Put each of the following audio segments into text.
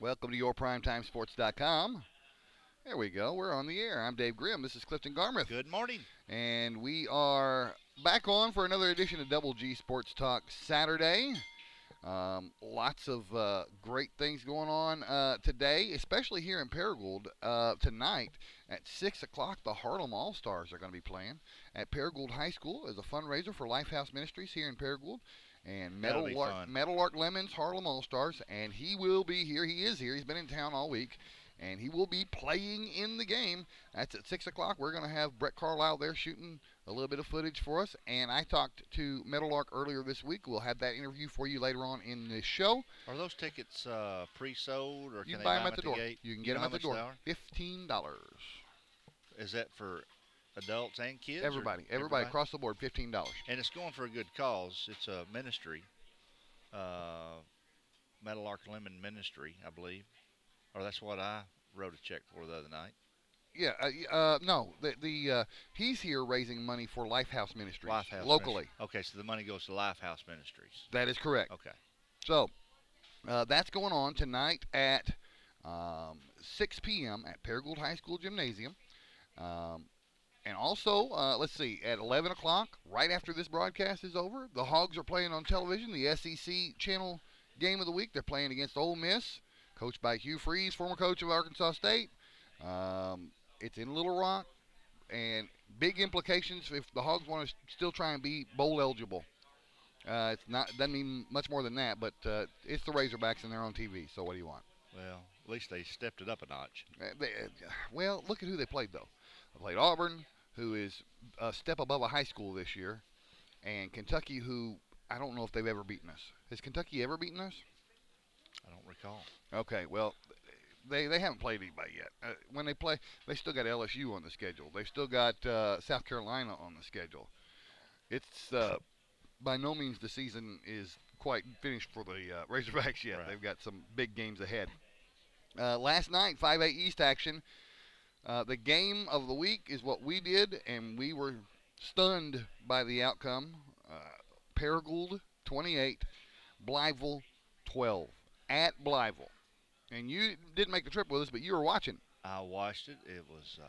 Welcome to yourprimetimesports.com. There we go. We're on the air. I'm Dave Grimm. This is Clifton Garmrath. Good morning. And we are back on for another edition of Double G Sports Talk Saturday. Lots of great things going on today, especially here in Paragould. Tonight at 6 o'clock, the Harlem All-Stars are going to be playing at Paragould High School as a fundraiser for Lifehouse Ministries here in Paragould. And Meadowlark Lemon's Harlem All-Stars, and he will be here. He is here. He's been in town all week, and he will be playing in the game. That's at 6 o'clock. We're going to have Brett Carlisle there shooting a little bit of footage for us. And I talked to Meadowlark earlier this week. We'll have that interview for you later on in this show. Are those tickets pre-sold, or can you they buy them at the door? Gate? You can get them at the door. $15. Is that for adults and kids? Everybody across the board, $15. And it's going for a good cause. It's a ministry, Meadowlark Lemon Ministry, I believe. Or that's what I wrote a check for the other night. Yeah, no. He's here raising money for Lifehouse Ministries locally. Ministry. Okay, so the money goes to Lifehouse Ministries. That is correct. Okay. So that's going on tonight at 6 p.m. at Paragould High School Gymnasium. And also, let's see, at 11 o'clock, right after this broadcast is over, the Hogs are playing on television, the SEC Channel Game of the Week. They're playing against Ole Miss, coached by Hugh Freeze, former coach of Arkansas State. It's in Little Rock, and big implications if the Hogs want to still try and be bowl eligible. Doesn't mean much more than that, but it's the Razorbacks and they're on TV, so what do you want? Well, at least they stepped it up a notch. Well, look at who they played, though. They played Auburn, who is a step above a high school this year, and Kentucky, who I don't know if they've ever beaten us. Has Kentucky ever beaten us? I don't recall. Okay, well, they haven't played anybody yet. When they play, they still got LSU on the schedule. They've still got South Carolina on the schedule. It's by no means the season is quite finished for the Razorbacks yet. Right. They've got some big games ahead. Last night, 5A East action. The game of the week is what we did, and we were stunned by the outcome. Paragould 28, Blytheville 12 at Blytheville. And you didn't make the trip with us, but you were watching. I watched it. It was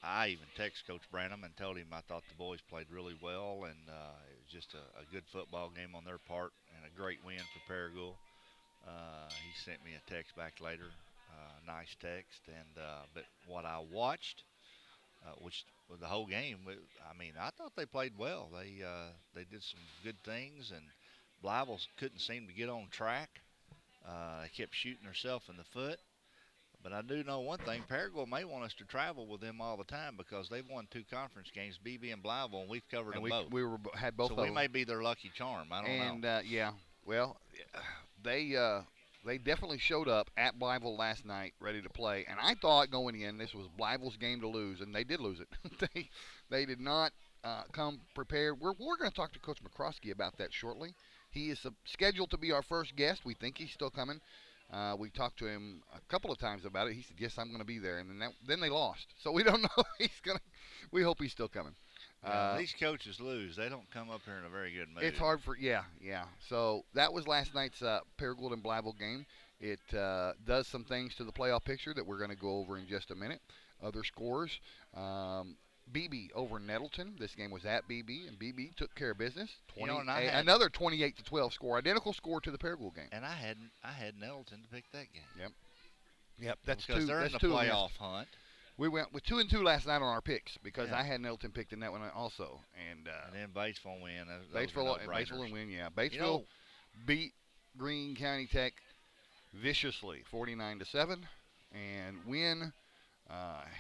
I even texted Coach Branham and told him I thought the boys played really well, and it was just a good football game on their part and a great win for Paragould. He sent me a text back later. Nice text, and but what I watched, which was the whole game, I thought they played well. They did some good things, and Blytheville couldn't seem to get on track. They kept shooting themselves in the foot. But I do know one thing: Paragould may want us to travel with them all the time because they've won 2 conference games, Beebe and Blytheville, and we've covered them both. We had both. So of them. We may be their lucky charm. I don't know. And well, they definitely showed up at Blytheville last night ready to play. And I thought going in this was Blytheville's game to lose, and they did lose it. they did not come prepared. We're going to talk to Coach McCrosky about that shortly. He is scheduled to be our first guest. We think he's still coming. We talked to him a couple of times about it. He said, yes, I'm going to be there. And then they lost. So we don't know if we hope he's still coming. These coaches lose. They don't come up here in a very good mood. It's hard for, yeah. So that was last night's Paragould and Blytheville game. It does some things to the playoff picture that we're going to go over in just a minute. Other scores. Beebe over Nettleton. This game was at Beebe, and Beebe took care of business. Another 28-12 score, identical score to the Paragould game. And I had Nettleton to pick that game. Yep. That's because they're in the playoff hunt. We went with 2-2 last night on our picks because I had Nettleton picked in that one also, and then Batesville win. Batesville and win. Yeah, Batesville beat Greene County Tech viciously, 49-7, and Wynne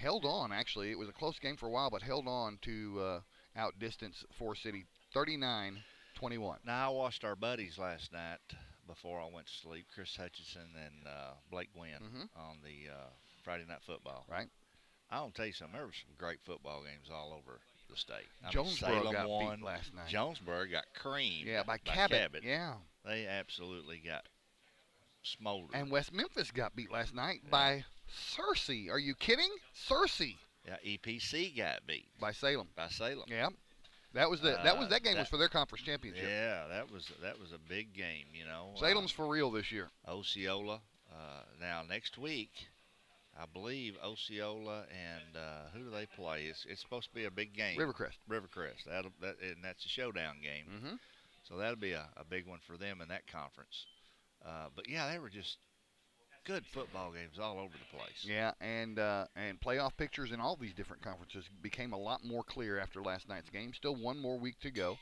held on. Actually, it was a close game for a while, but held on to outdistance Forrest City 39-21. Now I watched our buddies last night before I went to sleep, Chris Hutchinson and Blake Wynne on the Friday Night Football. Right. I want to tell you something. There were some great football games all over the state. Jonesboro got beat last night. Jonesboro got creamed. Yeah, by Cabot. Yeah. They absolutely got smoldered. And West Memphis got beat last night by Searcy. Are you kidding? Searcy. Yeah, EPC got beat. By Salem. Yeah. That game was for their conference championship. Yeah, that was a big game, Salem's for real this year. Osceola Now next week, I believe Osceola and who do they play? It's supposed to be a big game. Rivercrest. And that's a showdown game. Mm-hmm. So that'll be a big one for them in that conference. But yeah, they were just good football games all over the place. Yeah, and playoff pictures in all these different conferences became a lot more clear after last night's game. Still one more week to go.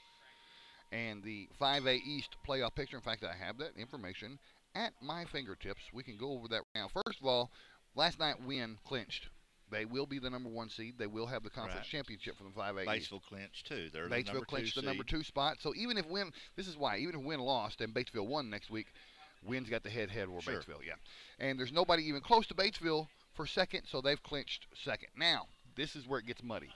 And the 5A East playoff picture, in fact, I have that information at my fingertips. We can go over that now. First of all, last night Wynne clinched. They will be the number 1 seed. They will have the conference championship for the 5A East. Batesville clinched too. They're Batesville clinched the number 2 spot. So even if Wynne, this is why, even if Wynne lost and Batesville won next week, Wynne's got the head-to-head over Batesville, yeah. And there's nobody even close to Batesville for second, so they've clinched second. Now, this is where it gets muddy.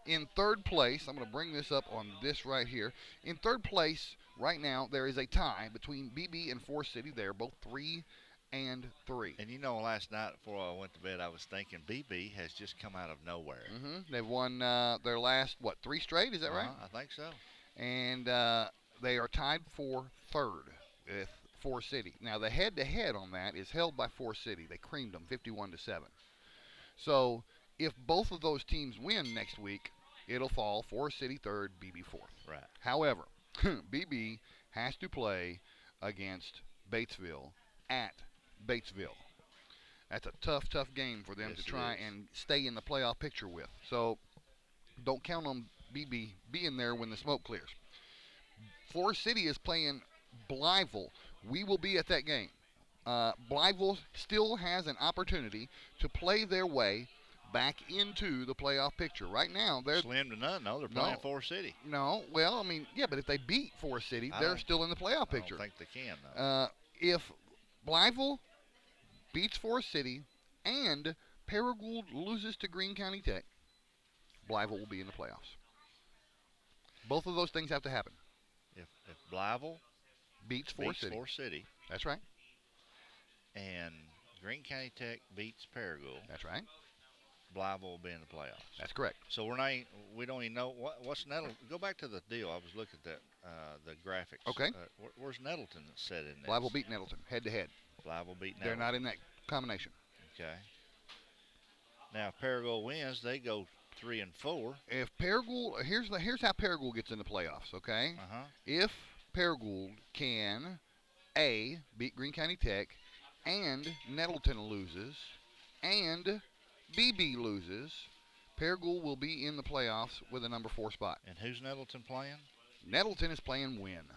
In third place, I'm going to bring this up on this right here. In third place, right now, there is a tie between Beebe and Forrest City. They are both 3-3. And you know, last night before I went to bed, I was thinking Beebe has just come out of nowhere. Mm-hmm. They've won their last, 3 straight? Is that right? I think so. And they are tied for third with Forrest City. Now, the head-to-head on that is held by Forrest City. They creamed them 51-7. So, if both of those teams win next week, it'll fall Forrest City third, Beebe fourth. Right. However, Beebe has to play against Batesville at Batesville. That's a tough game for them to try and stay in the playoff picture with. So, don't count on Beebe being there when the smoke clears. Forrest City is playing Blytheville. We will be at that game. Blytheville still has an opportunity to play their way back into the playoff picture. Right now, they're slim to none. No, they're playing Forrest City. No, well, I mean, yeah, but if they beat Forrest City, they're still in the playoff picture. I don't think they can, though. If Blytheville beats Forrest City and Paragould loses to Greene County Tech, Blytheville will be in the playoffs. Both of those things have to happen. If Blytheville beats Forrest City. That's right. And Greene County Tech beats Paragould. That's right. Blytheville will be in the playoffs. That's correct. So we don't even know what's Nettleton. Go back to the deal. I was looking at that the graphics. Okay. Where's Nettleton set in this? Blytheville beat Nettleton head-to-head. Blytheville beat Nettleton. They're not in that combination. Okay. Now, if Paragould wins, they go 3-4. If Paragould, here's how Paragould gets in the playoffs, okay? If Paragould can, A, beat Greene County Tech, and Nettleton loses, and Beebe loses, Paragould will be in the playoffs with a number 4 spot. And who's Nettleton playing? Nettleton is playing Wynne.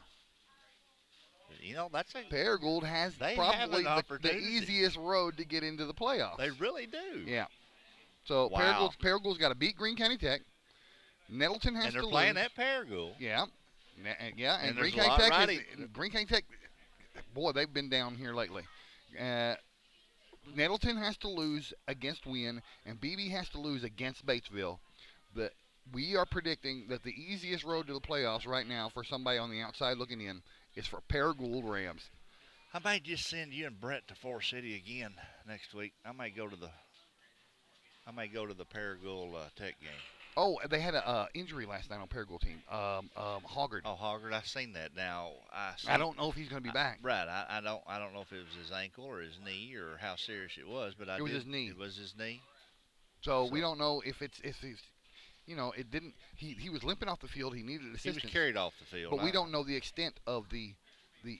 You know, that's a Paragould has probably the easiest road to get into the playoffs. They really do. Yeah. So Paragould's got to beat Greene County Tech. Nettleton has to lose. And they're playing at Paragould. Yeah. Yeah. And Greene County Tech, boy, they've been down here lately. Nettleton has to lose against Wynne, and Beebe has to lose against Batesville. We are predicting that the easiest road to the playoffs right now for somebody on the outside looking in is for Paragould Rams. I might just send you and Brett to Forrest City again next week. I might go to the Paragould Tech game. Oh, they had an injury last night on Paragould team. Hoggard. Oh, Hoggard, I've seen that. Now I don't know if he's going to be back. Right, I don't know if it was his ankle or his knee or how serious it was, but it was his knee. It was his knee. So we don't know if he's. It didn't. He was limping off the field. He needed assistance. He was carried off the field. But we don't know the extent of the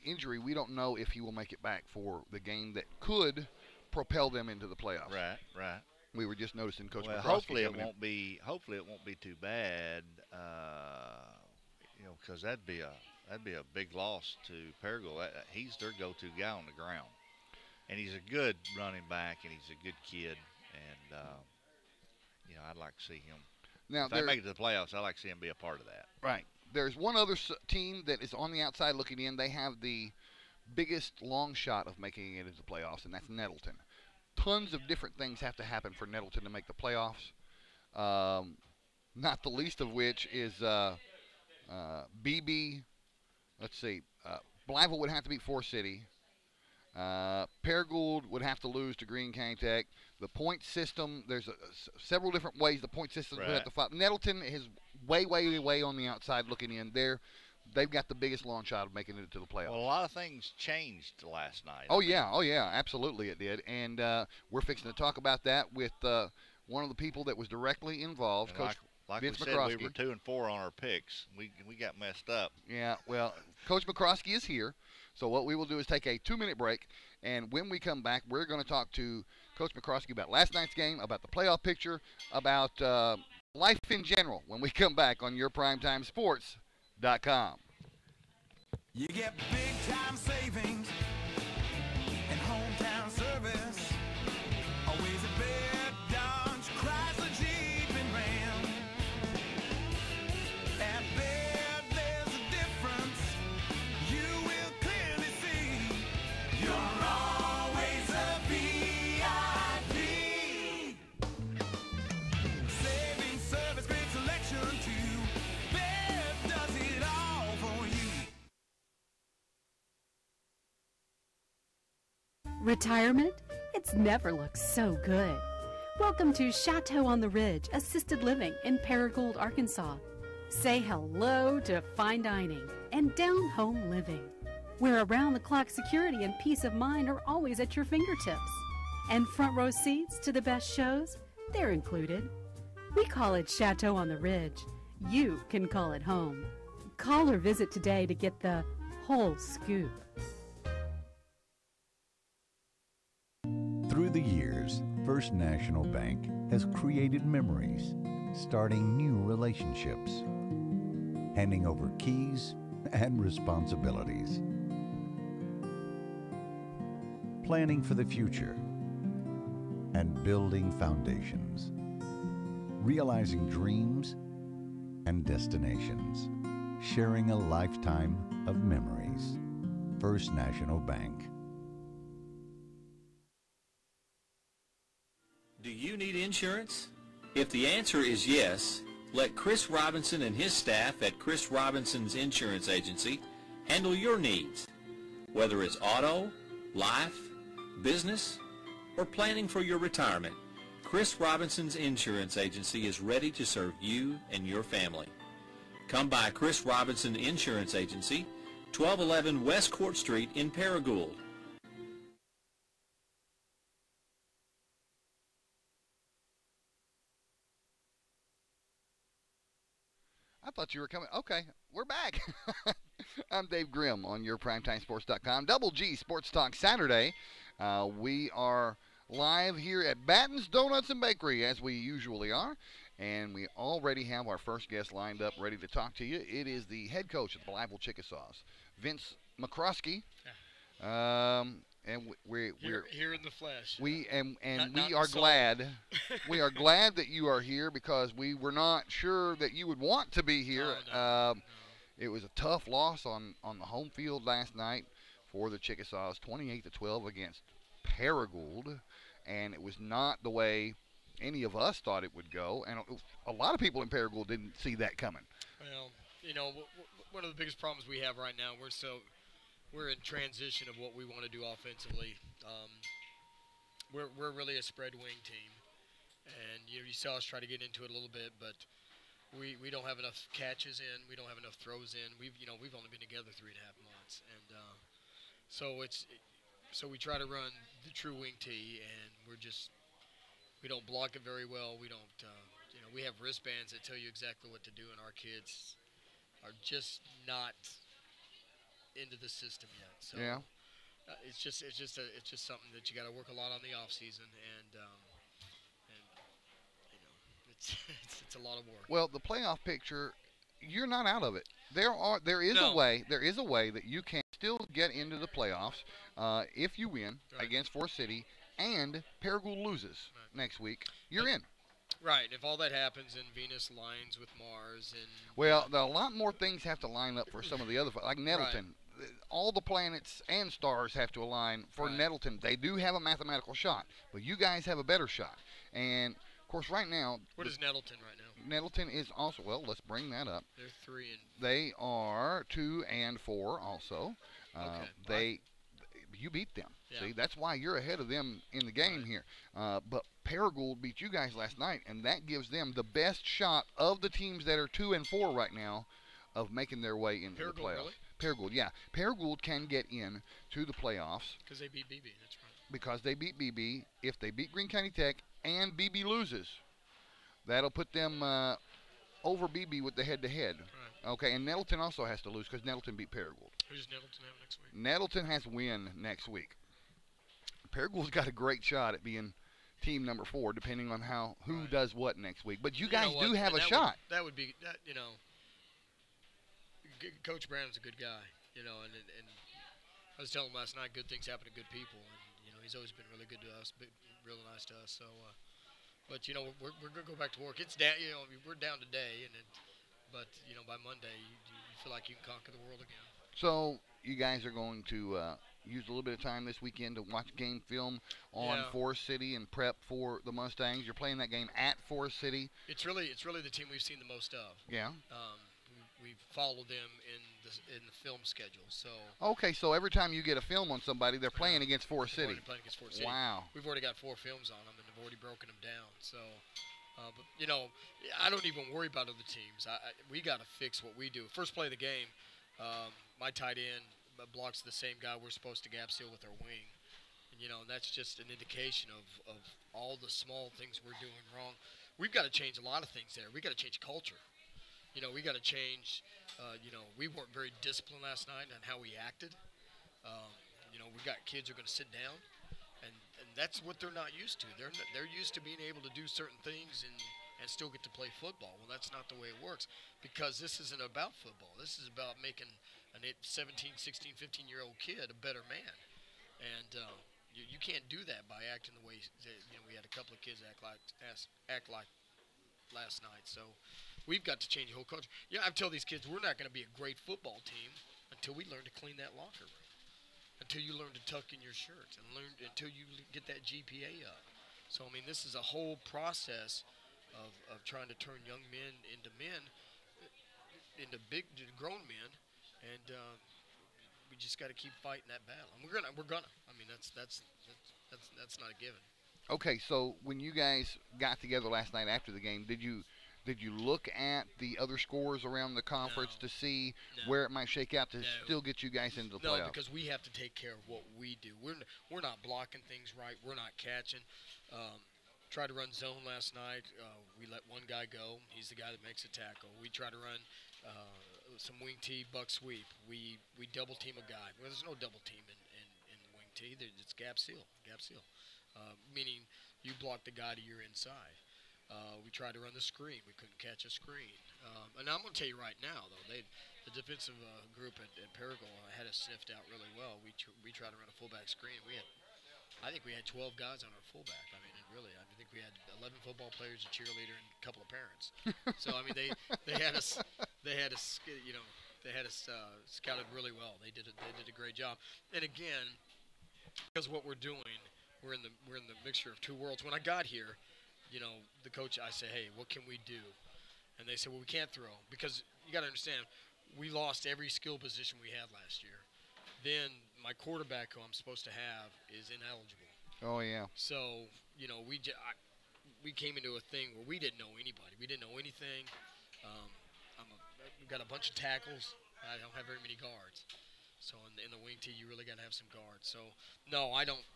injury. We don't know if he will make it back for the game that could propel them into the playoffs. Right. We were just noticing Coach McCrosky. Hopefully it won't be too bad. Because that'd be a big loss to Paragould. He's their go-to guy on the ground, and he's a good running back, and he's a good kid, and I'd like to see him. Now, if they make it to the playoffs, I'd like to see him be a part of that. Right. There's one other team that is on the outside looking in. They have the biggest long shot of making it into the playoffs, and that's Nettleton. Tons of different things have to happen for Nettleton to make the playoffs, not the least of which is Beebe. Let's see. Blytheville would have to beat Forrest City. Paragould would have to lose to Greene County Tech. The point system, there's several different ways the point system would have to fight. Nettleton is way on the outside looking in. They're they've got the biggest long shot of making it to the playoffs. Well, a lot of things changed last night. Oh yeah, absolutely it did. And we're fixing to talk about that with one of the people that was directly involved, And Coach like Vince we said, McCrosky. we were 2-4 on our picks. We got messed up. Yeah, well, Coach McCrosky is here. So what we will do is take a 2-minute break, and when we come back, we're going to talk to Coach McCrosky about last night's game, about the playoff picture, about life in general when we come back on YourPrimetimeSports.com. You get big-time savings and hometown service. Always a bed, Dodge, Chrysler, Jeep, and Ram. At Baird, there's a difference you will clearly see. You're always a VIP. Saving service, great selection too. Baird does it all for you. Retirement? It's never looked so good. Welcome to Chateau on the Ridge Assisted Living in Paragould, Arkansas. Say hello to fine dining and down-home living, where around-the-clock security and peace of mind are always at your fingertips. And front row seats to the best shows, they're included. We call it Chateau on the Ridge. You can call it home. Call or visit today to get the whole scoop. Through the years, First National Bank has created memories, starting new relationships, handing over keys and responsibilities, planning for the future, and building foundations, realizing dreams and destinations, sharing a lifetime of memories. First National Bank. Do you need insurance? If the answer is yes, let Chris Robinson and his staff at Chris Robinson's Insurance Agency handle your needs. Whether it's auto, life, business, or planning for your retirement, Chris Robinson's Insurance Agency is ready to serve you and your family. Come by Chris Robinson Insurance Agency, 1211 West Court Street in Paragould. I thought you were coming. Okay, we're back. I'm Dave Grimm on YourPrimetimeSports.com. Double G Sports Talk Saturday. We are live here at Batten's Donuts and Bakery, as we usually are. And we already have our first guest lined up, ready to talk to you. It is the head coach of the Blytheville Chickasaws, Vince McCrosky. And we're here in the flesh. We Not are soul. glad. We are glad that you are here because we were not sure that you would want to be here. No. It was a tough loss on the home field last night for the Chickasaws, 28-12 against Paragould, and it was not the way any of us thought it would go, and a lot of people in Paragould didn't see that coming. Well, one of the biggest problems we have right now, we're in transition of what we want to do offensively. We're really a spread wing team, and you saw us try to get into it a little bit, but we don't have enough catches in, we don't have enough throws in. We've only been together 3.5 months, and so we try to run the true wing tee, and we don't block it very well. We don't we have wristbands that tell you exactly what to do, and our kids are just not into the system yet. So Yeah. It's just something that you got to work a lot on the off season, and it's a lot of work. Well, the playoff picture, you're not out of it. There is No. a way that you can still get into the playoffs if you win Right. against Forrest City and Paragould loses next week. You're in. Right. If all that happens and Venus lines with Mars and Well, a lot more things have to line up for some of the other, like Nettleton. All the planets and stars have to align for Right. Nettleton. They do have a mathematical shot, but you guys have a better shot. And, of course, right now, what is Nettleton right now? Nettleton is also, well, let's bring that up. They're 3 and They are 2 and 4 also. Okay. You beat them. Yeah. See, that's why you're ahead of them in the game here. But Paragould beat you guys last night, and that gives them the best shot of the teams that are 2 and 4 right now of making their way into the Paragould, playoffs. really? Paragould, yeah. Paragould can get in to the playoffs Because they beat Beebe. That's right. because they beat BB. If they beat Greene County Tech and BB loses, that'll put them over BB with the head-to-head. Right. Okay, and Nettleton also has to lose because Nettleton beat Paragould. Who does Nettleton have next week? Nettleton has Wynne next week. Paragould's got a great shot at being team number 4, depending on who Right. does what next week. But you know guys what? do have And a that shot. That would be that. Coach Brown's a good guy. And I was telling him last night, good things happen to good people, and he's always been really good to us, really nice to us. So, but we're gonna go back to work. It's down. We're down today, but by Monday you feel like you can conquer the world again. So you guys are going to use a little bit of time this weekend to watch game film on Forrest City and prep for the Mustangs. You're playing that game at Forrest City. It's really the team we've seen the most of. Yeah. We've followed them in the film schedule. So Okay, so every time you get a film on somebody, they're playing against Forrest we've City. already played against Forrest City. Wow. We've already got 4 films on them, and they've already broken them down. So, but I don't even worry about other teams. We got to fix what we do. First play of the game, my tight end blocks the same guy we're supposed to gap seal with our wing. And that's just an indication of all the small things we're doing wrong. We've got to change a lot of things there. We've got to change culture. We got to change. We weren't very disciplined last night on how we acted. We got kids who are going to sit down, and that's what they're not used to. They're used to being able to do certain things and still get to play football. Well, that's not the way it works, because this isn't about football. This is about making a 17, 16, 15-year-old kid a better man. And you can't do that by acting the way we had a couple of kids act like last night. So we've got to change the whole culture. I tell these kids we're not going to be a great football team until we learn to clean that locker room, until you learn to tuck in your shirts, and until you get that GPA up. So I mean, this is a whole process of trying to turn young men into into grown men, and we just got to keep fighting that battle. And we're gonna. I mean, that's not a given. Okay, so when you guys got together last night after the game, did you look at the other scores around the conference to see where it might shake out to still get you guys into the playoffs? No, because we have to take care of what we do. We're not blocking things right. We're not catching. Tried to run zone last night. We let one guy go. He's the guy that makes a tackle. We try to run some wing tee, buck sweep. We double team a guy. Well, there's no double team in wing tee. It's gap seal. Meaning you block the guy to your inside. We tried to run the screen. We couldn't catch a screen. And I'm going to tell you right now, though, the defensive group at Paragould had us sniffed out really well. We tried to run a fullback screen. I think we had 12 guys on our fullback. I mean, I think we had 11 football players, a cheerleader, and a couple of parents. So I mean, they had us scouted really well. They did a great job. And again, because what we're doing, we're in the mixture of two worlds. When I got here, the coach, I said, hey, what can we do? And they said, well, we can't throw, because you got to understand, we lost every skill position we had last year. Then my quarterback, who I'm supposed to have, is ineligible. Oh yeah. So we came into a thing where we didn't know anybody. We didn't know anything. We've got a bunch of tackles. I don't have very many guards. So in the wing tee, you really got to have some guards. So no, I don't.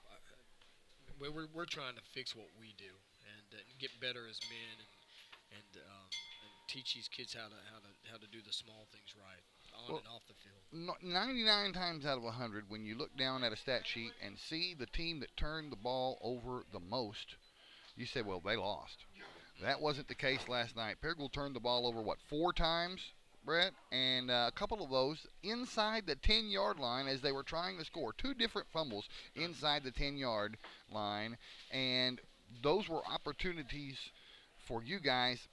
We're trying to fix what we do and get better as men and teach these kids how to do the small things right on and off the field. 99 times out of 100, when you look down at a stat sheet and see the team that turned the ball over the most, you say, well, they lost. That wasn't the case last night. Paragould turned the ball over, 4 times, Brett? And a couple of those inside the 10-yard line as they were trying to score. 2 different fumbles inside the 10-yard line. And those were opportunities for you guys.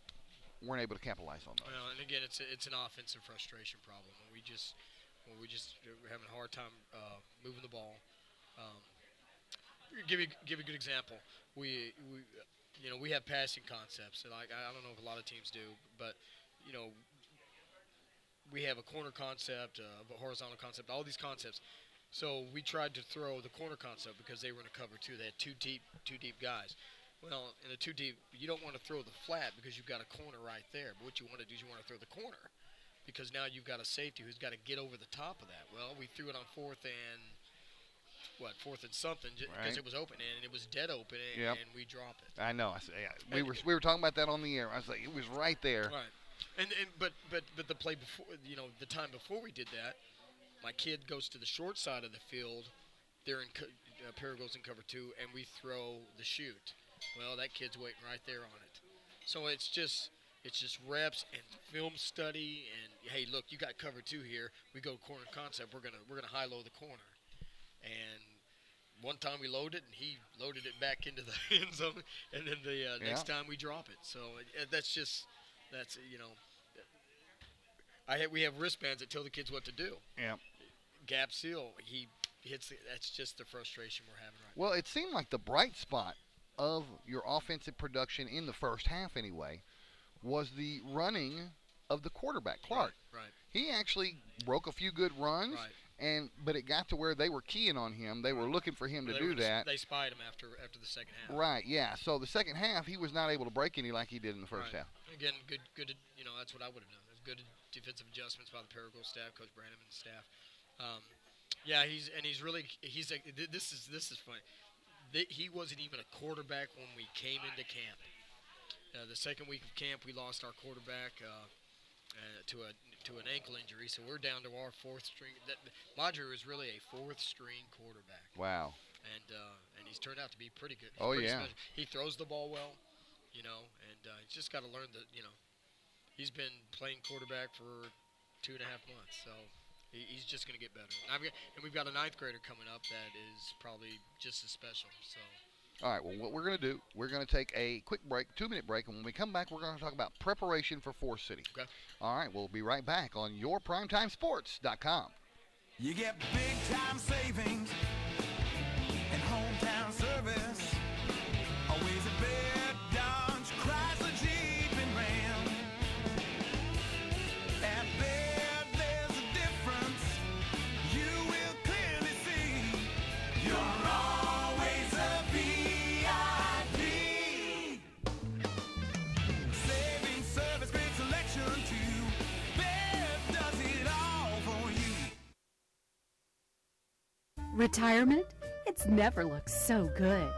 Weren't able to capitalize on those. Well, and again, it's an offensive frustration problem. We're having a hard time moving the ball. Give a good example. We have passing concepts, and I don't know if a lot of teams do, but we have a corner concept, a horizontal concept, all these concepts. So we tried to throw the corner concept because they were in a cover 2. They had two deep guys. Well, in a 2 deep, you don't want to throw the flat because you've got a corner right there. But what you want to do is you want to throw the corner. because now you've got a safety who's got to get over the top of that. Well, we threw it on fourth and something because Right. it was open and it was dead open and, Yep. and we drop it. I know. We were talking about that on the air. I was like, it was right there. Right. But the play before, the time before we did that, my kid goes to the short side of the field. They're in Paragold's in cover 2, and we throw the shoot. Well, that kid's waiting right there on it. So it's just reps and film study and hey, look, you got cover 2 here. We go corner concept. We're gonna high low the corner. And one time we loaded, and he loaded it back into the end zone, and then the next time we drop it. So we have wristbands that tell the kids what to do. Yeah. Gap seal, he hits. That's just the frustration we're having right Well, it seemed like the bright spot of your offensive production in the first half, anyway, was the running of the quarterback, Clark. Right. He actually broke a few good runs. Right. But it got to where they were keying on him. They were looking for him to do that. They spied him after the second half. Right, yeah. So the second half, he was not able to break any like he did in the first half. Again, good. That's what I would have done. It was good defensive adjustments by the Paragould staff, Coach Branham and the staff. This is funny. He wasn't even a quarterback when we came into camp. The second week of camp, we lost our quarterback to an ankle injury, so we're down to our fourth string. Madru is really a fourth string quarterback. Wow. And he's turned out to be pretty good. Oh, pretty yeah. special. He throws the ball well, and he's just got to learn that, he's been playing quarterback for 2.5 months, so he's just going to get better. And we've got a 9th grader coming up that is probably just as special. So. All right, well, what we're going to do, we're going to take a quick break, 2-minute break, and when we come back, we're going to talk about preparation for Forrest City. Okay. All right, we'll be right back on yourprimetimesports.com. You get big time savings and hometown service. Always a bed, Dodge, Chrysler, Jeep, and Ram. At Baird, there's a difference you will clearly see. You're always a VIP. Saving service, great selection too. Baird does it all for you. Retirement? It's never looked so good.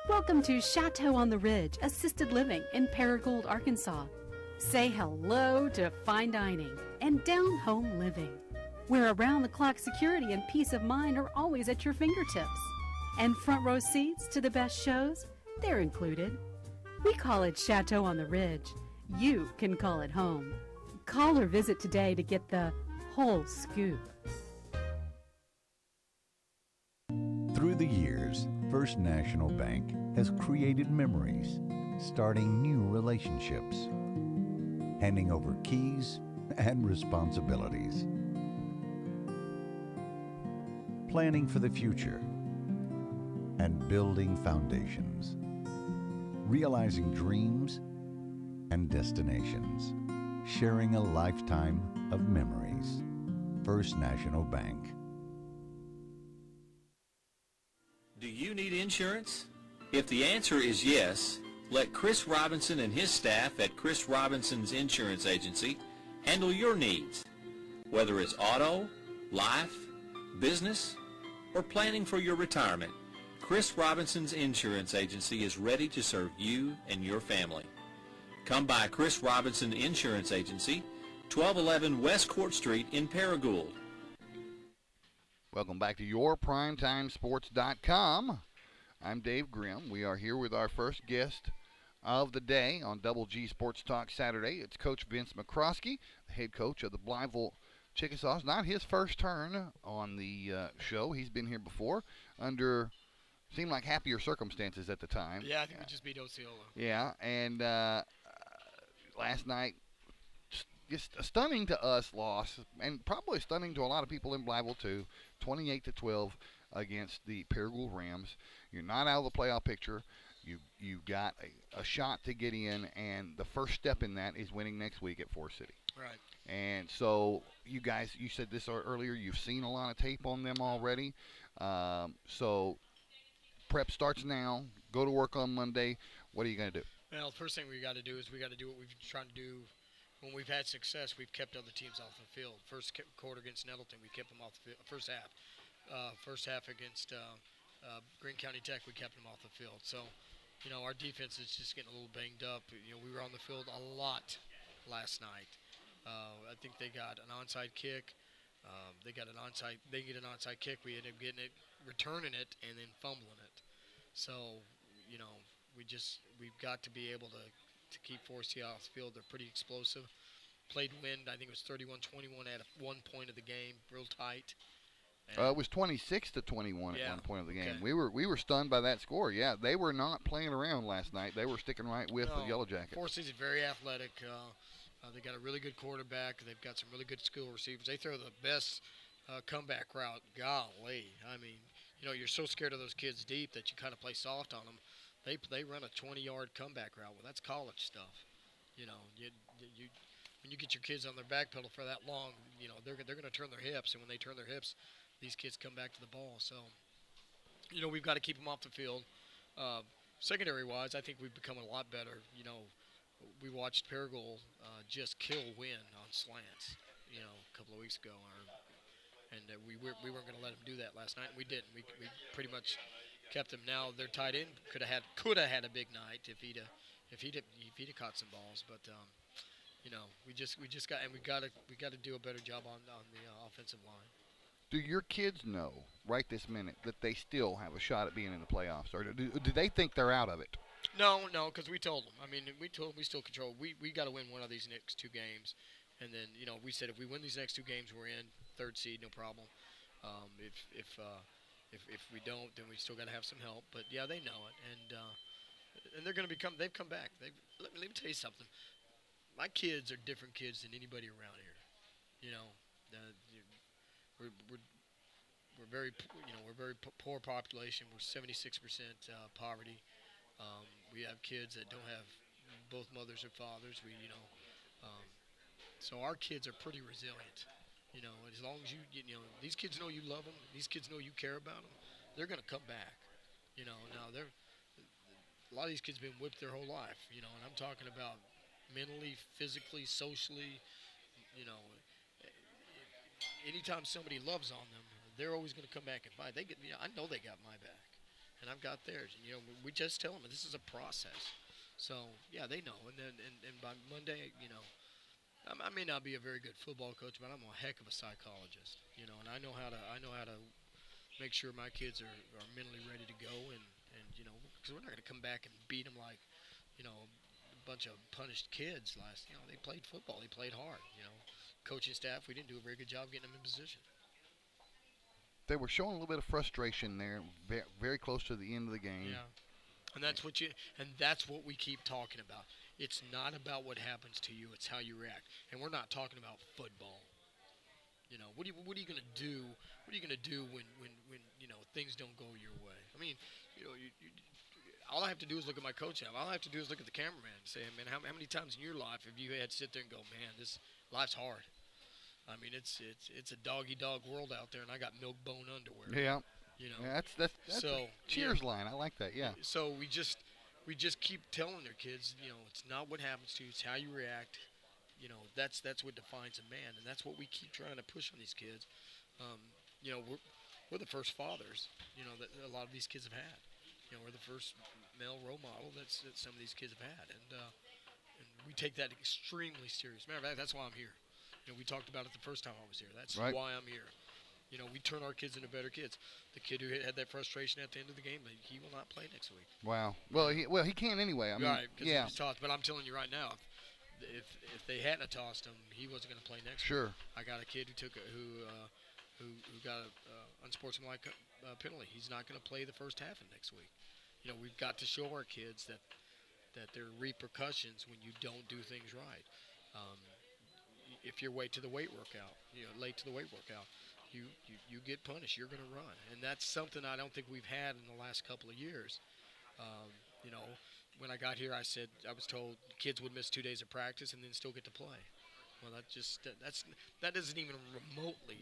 Welcome to Chateau on the Ridge Assisted Living in Paragould, Arkansas. Say hello to fine dining and down-home living, where around-the-clock security and peace of mind are always at your fingertips. And front row seats to the best shows, they're included. We call it Chateau on the Ridge. You can call it home. Call or visit today to get the whole scoop. Through the years, First National Bank has created memories, starting new relationships, handing over keys and responsibilities, planning for the future, and building foundations, realizing dreams and destinations, sharing a lifetime of memories. First National Bank. Do you need insurance? If the answer is yes, let Chris Robinson and his staff at Chris Robinson's Insurance Agency handle your needs. Whether it's auto, life, business, or planning for your retirement, Chris Robinson's Insurance Agency is ready to serve you and your family. Come by Chris Robinson Insurance Agency, 1211 West Court Street in Paragould. Welcome back to yourprimetimesports.com. I'm Dave Grimm. We are here with our first guest of the day on Double G Sports Talk Saturday. It's Coach Vince McCrosky, the head coach of the Blytheville Chickasaws. Not his first turn on the show. He's been here before under seemed like happier circumstances at the time. Yeah, I think we just beat Osceola. Yeah, and last night, just a stunning to us loss, and probably stunning to a lot of people in Blytheville too, 28-12 against the Paragould Rams. You're not out of the playoff picture. You got a shot to get in, and the first step in that is winning next week at Forrest City. Right. And so you guys, you said this earlier, you've seen a lot of tape on them already. So prep starts now. Go to work on Monday. What are you going to do? Well, the first thing we got to do is we got to do what we've been trying to do when we've had success, we've kept other teams off the field. First quarter against Nettleton, we kept them off the field. First half against Greene County Tech, we kept them off the field. So, our defense is just getting a little banged up. We were on the field a lot last night. I think they got an onside kick. They get an onside kick. We ended up getting it, returning it, and then fumbling it. So, we've got to be able to keep Forrest off the field. They're pretty explosive. Played Wynne, I think it was 31-21 at one point of the game, real tight. It was 26-21 at one point of the game. Okay. We were stunned by that score. Yeah, they were not playing around last night. They were sticking right with the Yellowjackets. Forrest is very athletic. They got a really good quarterback. They've got some really good skill receivers. They throw the best comeback route. Golly, I mean, you're so scared of those kids deep that you kind of play soft on them. They run a 20-yard comeback route. Well, that's college stuff. When you get your kids on their back pedal for that long, they're going to turn their hips, and when they turn their hips, these kids come back to the ball. So, we've got to keep them off the field. Secondary-wise, I think we've become a lot better. We watched Paragould just kill Wynne on slants, a couple of weeks ago, and we weren't going to let him do that last night, and we didn't. We pretty much kept him. Now their tight end could have had a big night if he'd have caught some balls, but we got to do a better job on the offensive line. Do your kids know right this minute that they still have a shot at being in the playoffs, or do they think they're out of it? No, because we told them. I mean, we still control. We got to win one of these next two games, and then we said if we win these next two games, we're in third seed, no problem. If we don't, then we still got to have some help. But yeah, they know it, and they're going to become. They've come back. Let me tell you something. My kids are different kids than anybody around here. We're very poor population. We're 76% poverty. We have kids that don't have both mothers or fathers. So our kids are pretty resilient. As long as these kids know you love them, these kids know you care about them, they're going to come back. Now a lot of these kids have been whipped their whole life. And I'm talking about mentally, physically, socially. Anytime somebody loves on them, they're always going to come back and fight. I know they got my back, and I've got theirs. And, we just tell them this is a process. So yeah, they know. And then and by Monday, I may not be a very good football coach, but I'm a heck of a psychologist. And I know how to make sure my kids are mentally ready to go, and because we're not going to come back and beat them like a bunch of punished kids last. They played football. They played hard. Coaching staff, we didn't do a very good job getting them in position. They were showing a little bit of frustration there, very close to the end of the game. Yeah, and that's what we keep talking about. It's not about what happens to you; it's how you react. And we're not talking about football. What are you going to do? What are you going to do when things don't go your way? I mean, all I have to do is look at my coach. All I have to do is look at the cameraman and say, man, how many times in your life have you had to sit there and go, man, this life's hard. I mean, it's a dog-eat-dog world out there, and I got milk-bone underwear. Yeah. Yeah, that's so, a cheers line. I like that, yeah. So we just keep telling their kids, it's not what happens to you, it's how you react. That's what defines a man, and that's what we keep trying to push on these kids. We're the first fathers, that a lot of these kids have had. We're the first male role model that some of these kids have had, and we take that extremely serious. Matter of fact, that's why I'm here. We talked about it the first time I was here. That's right. Why I'm here. We turn our kids into better kids. The kid who had that frustration at the end of the game, he will not play next week. Wow. Well, he can anyway. I mean, right, because he was tossed. But I'm telling you right now, if they hadn't tossed him, he wasn't going to play next week. Sure. I got a kid who got an unsportsmanlike penalty. He's not going to play the first half of next week. We've got to show our kids that there are repercussions when you don't do things right. If you're late to the weight workout, you get punished. You're going to run, and that's something I don't think we've had in the last couple of years. When I got here, I was told kids would miss 2 days of practice and then still get to play. Well, that doesn't even remotely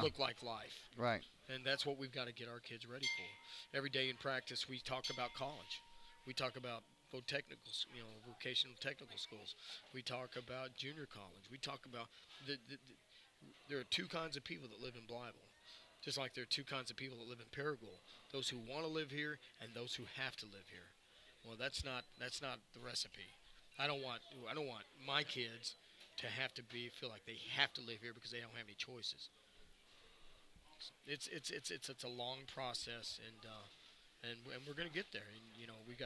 look like life. Right. And that's what we've got to get our kids ready for. Every day in practice, we talk about college. We talk about vocational technical schools. We talk about junior college. We talk about there are two kinds of people that live in Blytheville, just like there are two kinds of people that live in Paragould: those who want to live here and those who have to live here. Well, that's not the recipe. I don't want my kids to have to feel like they have to live here because they don't have any choices. It's a long process, and we're going to get there. And we've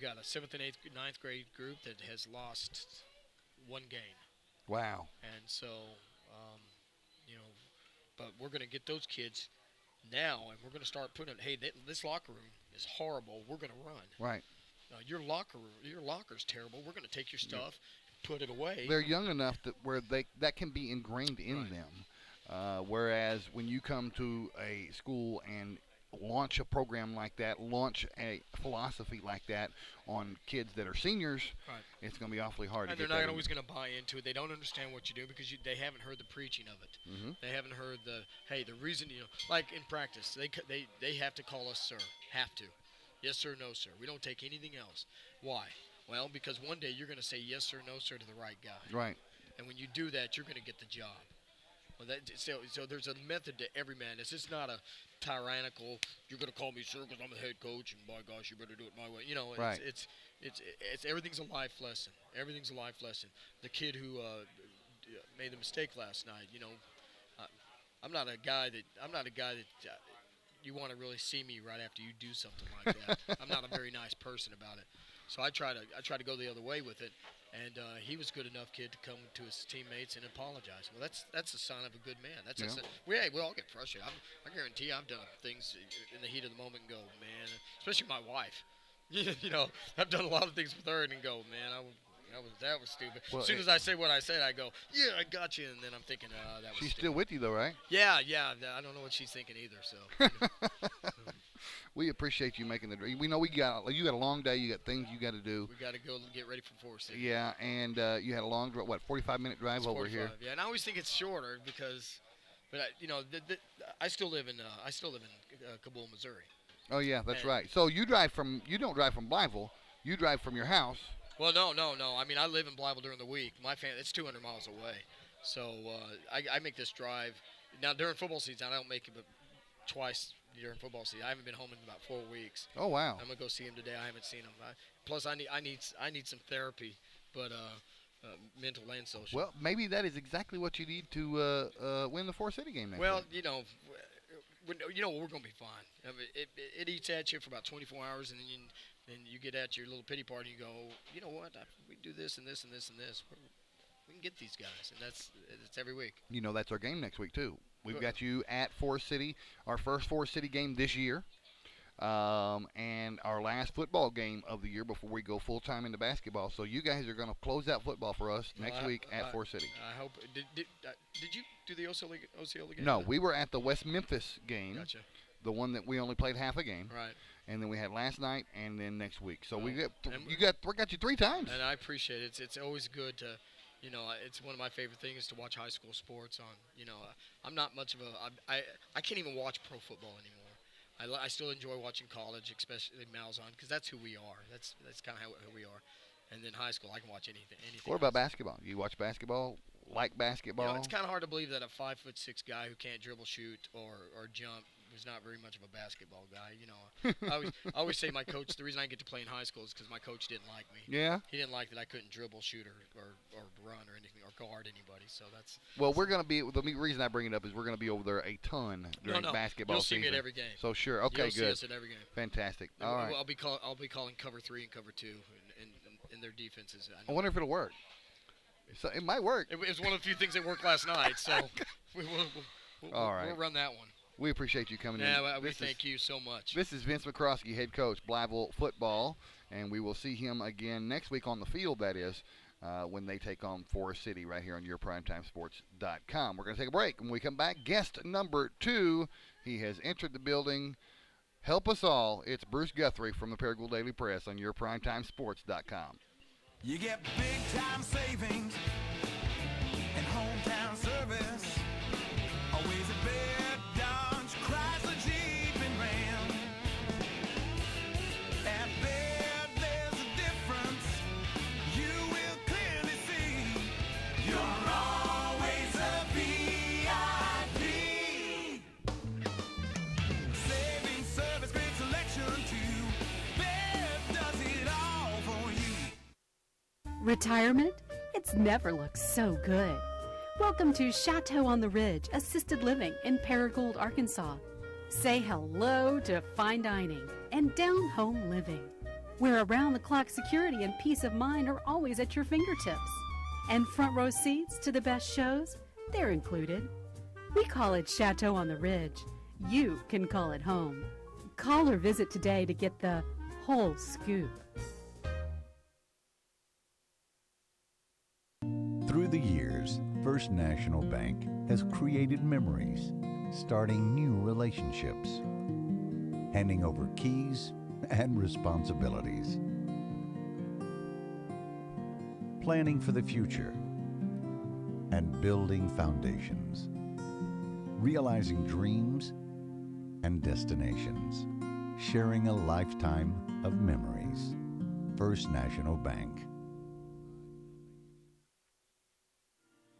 got a 7th and 8th, 9th grade group that has lost one game. Wow. And so, but we're going to get those kids now, and we're going to start putting it. Hey, this locker room is horrible. We're going to run. Right. Your locker's terrible. We're going to take your stuff, put it away. They're young enough that can be ingrained in them. Whereas when you come to a school and launch a program like that, launch a philosophy like that on kids that are seniors, it's going to be awfully hard. And to get they're not always going to buy into it. They don't understand what you do because they haven't heard the preaching of it. Mm-hmm. They haven't heard the reason, like in practice, they have to call us sir. Have to. Yes, sir, no, sir. We don't take anything else. Why? Well, because one day you're going to say yes, sir, no, sir to the right guy. Right. And when you do that, you're going to get the job. Well, so there's a method to every man. It's just not a tyrannical, you're going to call me sir because I'm the head coach, and by gosh, you better do it my way. Right. It's everything's a life lesson. Everything's a life lesson. The kid who made the mistake last night, I'm not a guy that you want to really see me right after you do something like that. I'm not a very nice person about it. So I try to go the other way with it. And he was a good enough kid to come to his teammates and apologize. Well, that's a sign of a good man. We all get frustrated. I guarantee I've done things in the heat of the moment and go, man, especially my wife. I've done a lot of things with her and then go, man, that was stupid. Well, as soon as I say what I said, I go, yeah, I got you. And then I'm thinking, that was She's stupid. Still with you, though, right? Yeah. I don't know what she's thinking either. So. We appreciate you making the drive. We know you got a long day. You got things you got to do. We got to go get ready for Forrest. Yeah, and you had a long, 45-minute drive over here. Yeah, and I always think it's shorter but I still live in Kabul, Missouri. Oh yeah, that's right. So you don't drive from Blytheville. You drive from your house. Well, no. I mean, I live in Blytheville during the week. My family, it's 200 miles away. So I make this drive. Now, during football season, I don't make it but twice during football season. I haven't been home in about 4 weeks. Oh, wow. I'm going to go see him today. I haven't seen him. Plus, I need some therapy, but mental and social. Well, maybe that is exactly what you need to win the Forrest City game next week. We're going to be fine. I mean, it eats at you for about 24 hours, and then you get at your little pity party and you go, you know what, we do this and this and this and this. We can get these guys, and it's every week. That's our game next week, too. We've got you at Forrest City, our first Forrest City game this year, and our last football game of the year before we go full-time into basketball. So you guys are going to close out football for us next week at Forrest City. I hope. Did you do the OCLA game? No, we were at the West Memphis game. Gotcha. The one that we only played half a game. Right. And then we had last night and then next week. So we got you 3 times. And I appreciate it. It's always good to – it's one of my favorite things to watch high school sports on. I'm not much of I can't even watch pro football anymore. I still enjoy watching college, especially Malzahn, because that's who we are. That's kind of who we are. And then high school, I can watch anything. What about basketball? You watch basketball? Like basketball? It's kind of hard to believe that a 5'6" guy who can't dribble, shoot, or jump was not very much of a basketball guy. I always say my coach. The reason I get to play in high school is because my coach didn't like me. Yeah. He didn't like that I couldn't dribble, shoot, or run or anything, or guard anybody. So that's. Well, we're gonna be. The reason I bring it up is we're gonna be over there a ton during basketball You'll see season. me at every game. So sure. Okay. You'll good. See us at every game. Fantastic. All right. I'll be calling cover 3 and cover 2 in their defenses. I wonder if it'll work. So it might work. It was one of the few things that worked last night. So All right. We'll run that one. We appreciate you coming in. Yeah, we thank you so much. This is Vince McCrosky, head coach, Blytheville football, and we will see him again next week on the field, that is, when they take on Forrest City right here on yourprimetimesports.com. We're going to take a break. When we come back, guest number 2, he has entered the building. Help us all. It's Bruce Guthrie from the Paragould Daily Press on yourprimetimesports.com. You get big-time savings and hometown service. Always a bed, Dodge, Chrysler, Jeep, and Ram. At Bed, there's a Retirement? It's never looked so good. Welcome to Chateau on the Ridge Assisted Living in Paragould, Arkansas. Say hello to fine dining and down-home living, where around-the-clock security and peace of mind are always at your fingertips. And front row seats to the best shows, they're included. We call it Chateau on the Ridge. You can call it home. Call or visit today to get the whole scoop. Through the years, First National Bank has created memories, starting new relationships, handing over keys and responsibilities, planning for the future, and building foundations, realizing dreams and destinations, sharing a lifetime of memories. First National Bank.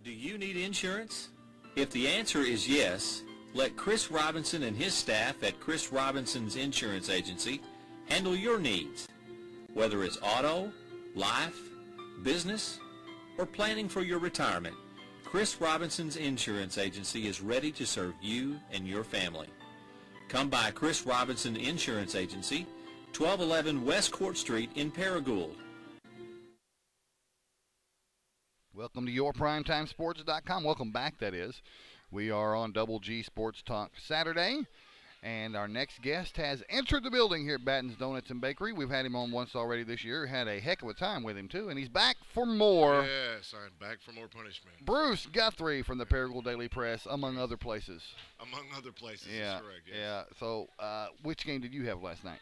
Do you need insurance? If the answer is yes, let Chris Robinson and his staff at Chris Robinson's Insurance Agency handle your needs. Whether it's auto, life, business, or planning for your retirement, Chris Robinson's Insurance Agency is ready to serve you and your family. Come by Chris Robinson Insurance Agency, 1211 West Court Street in Paragould. Welcome to yourprimetimesports.com. Welcome back, that is. We are on Double G Sports Talk Saturday, and our next guest has entered the building here at Batten's Donuts and Bakery. We've had him on once already this year. Had a heck of a time with him, too, and he's back for more. Yes, I'm back for more punishment. Bruce Guthrie from the Paragould Daily Press, among other places. Among other places, Yeah, that's correct. Yes. yeah. So, which game did you have last night?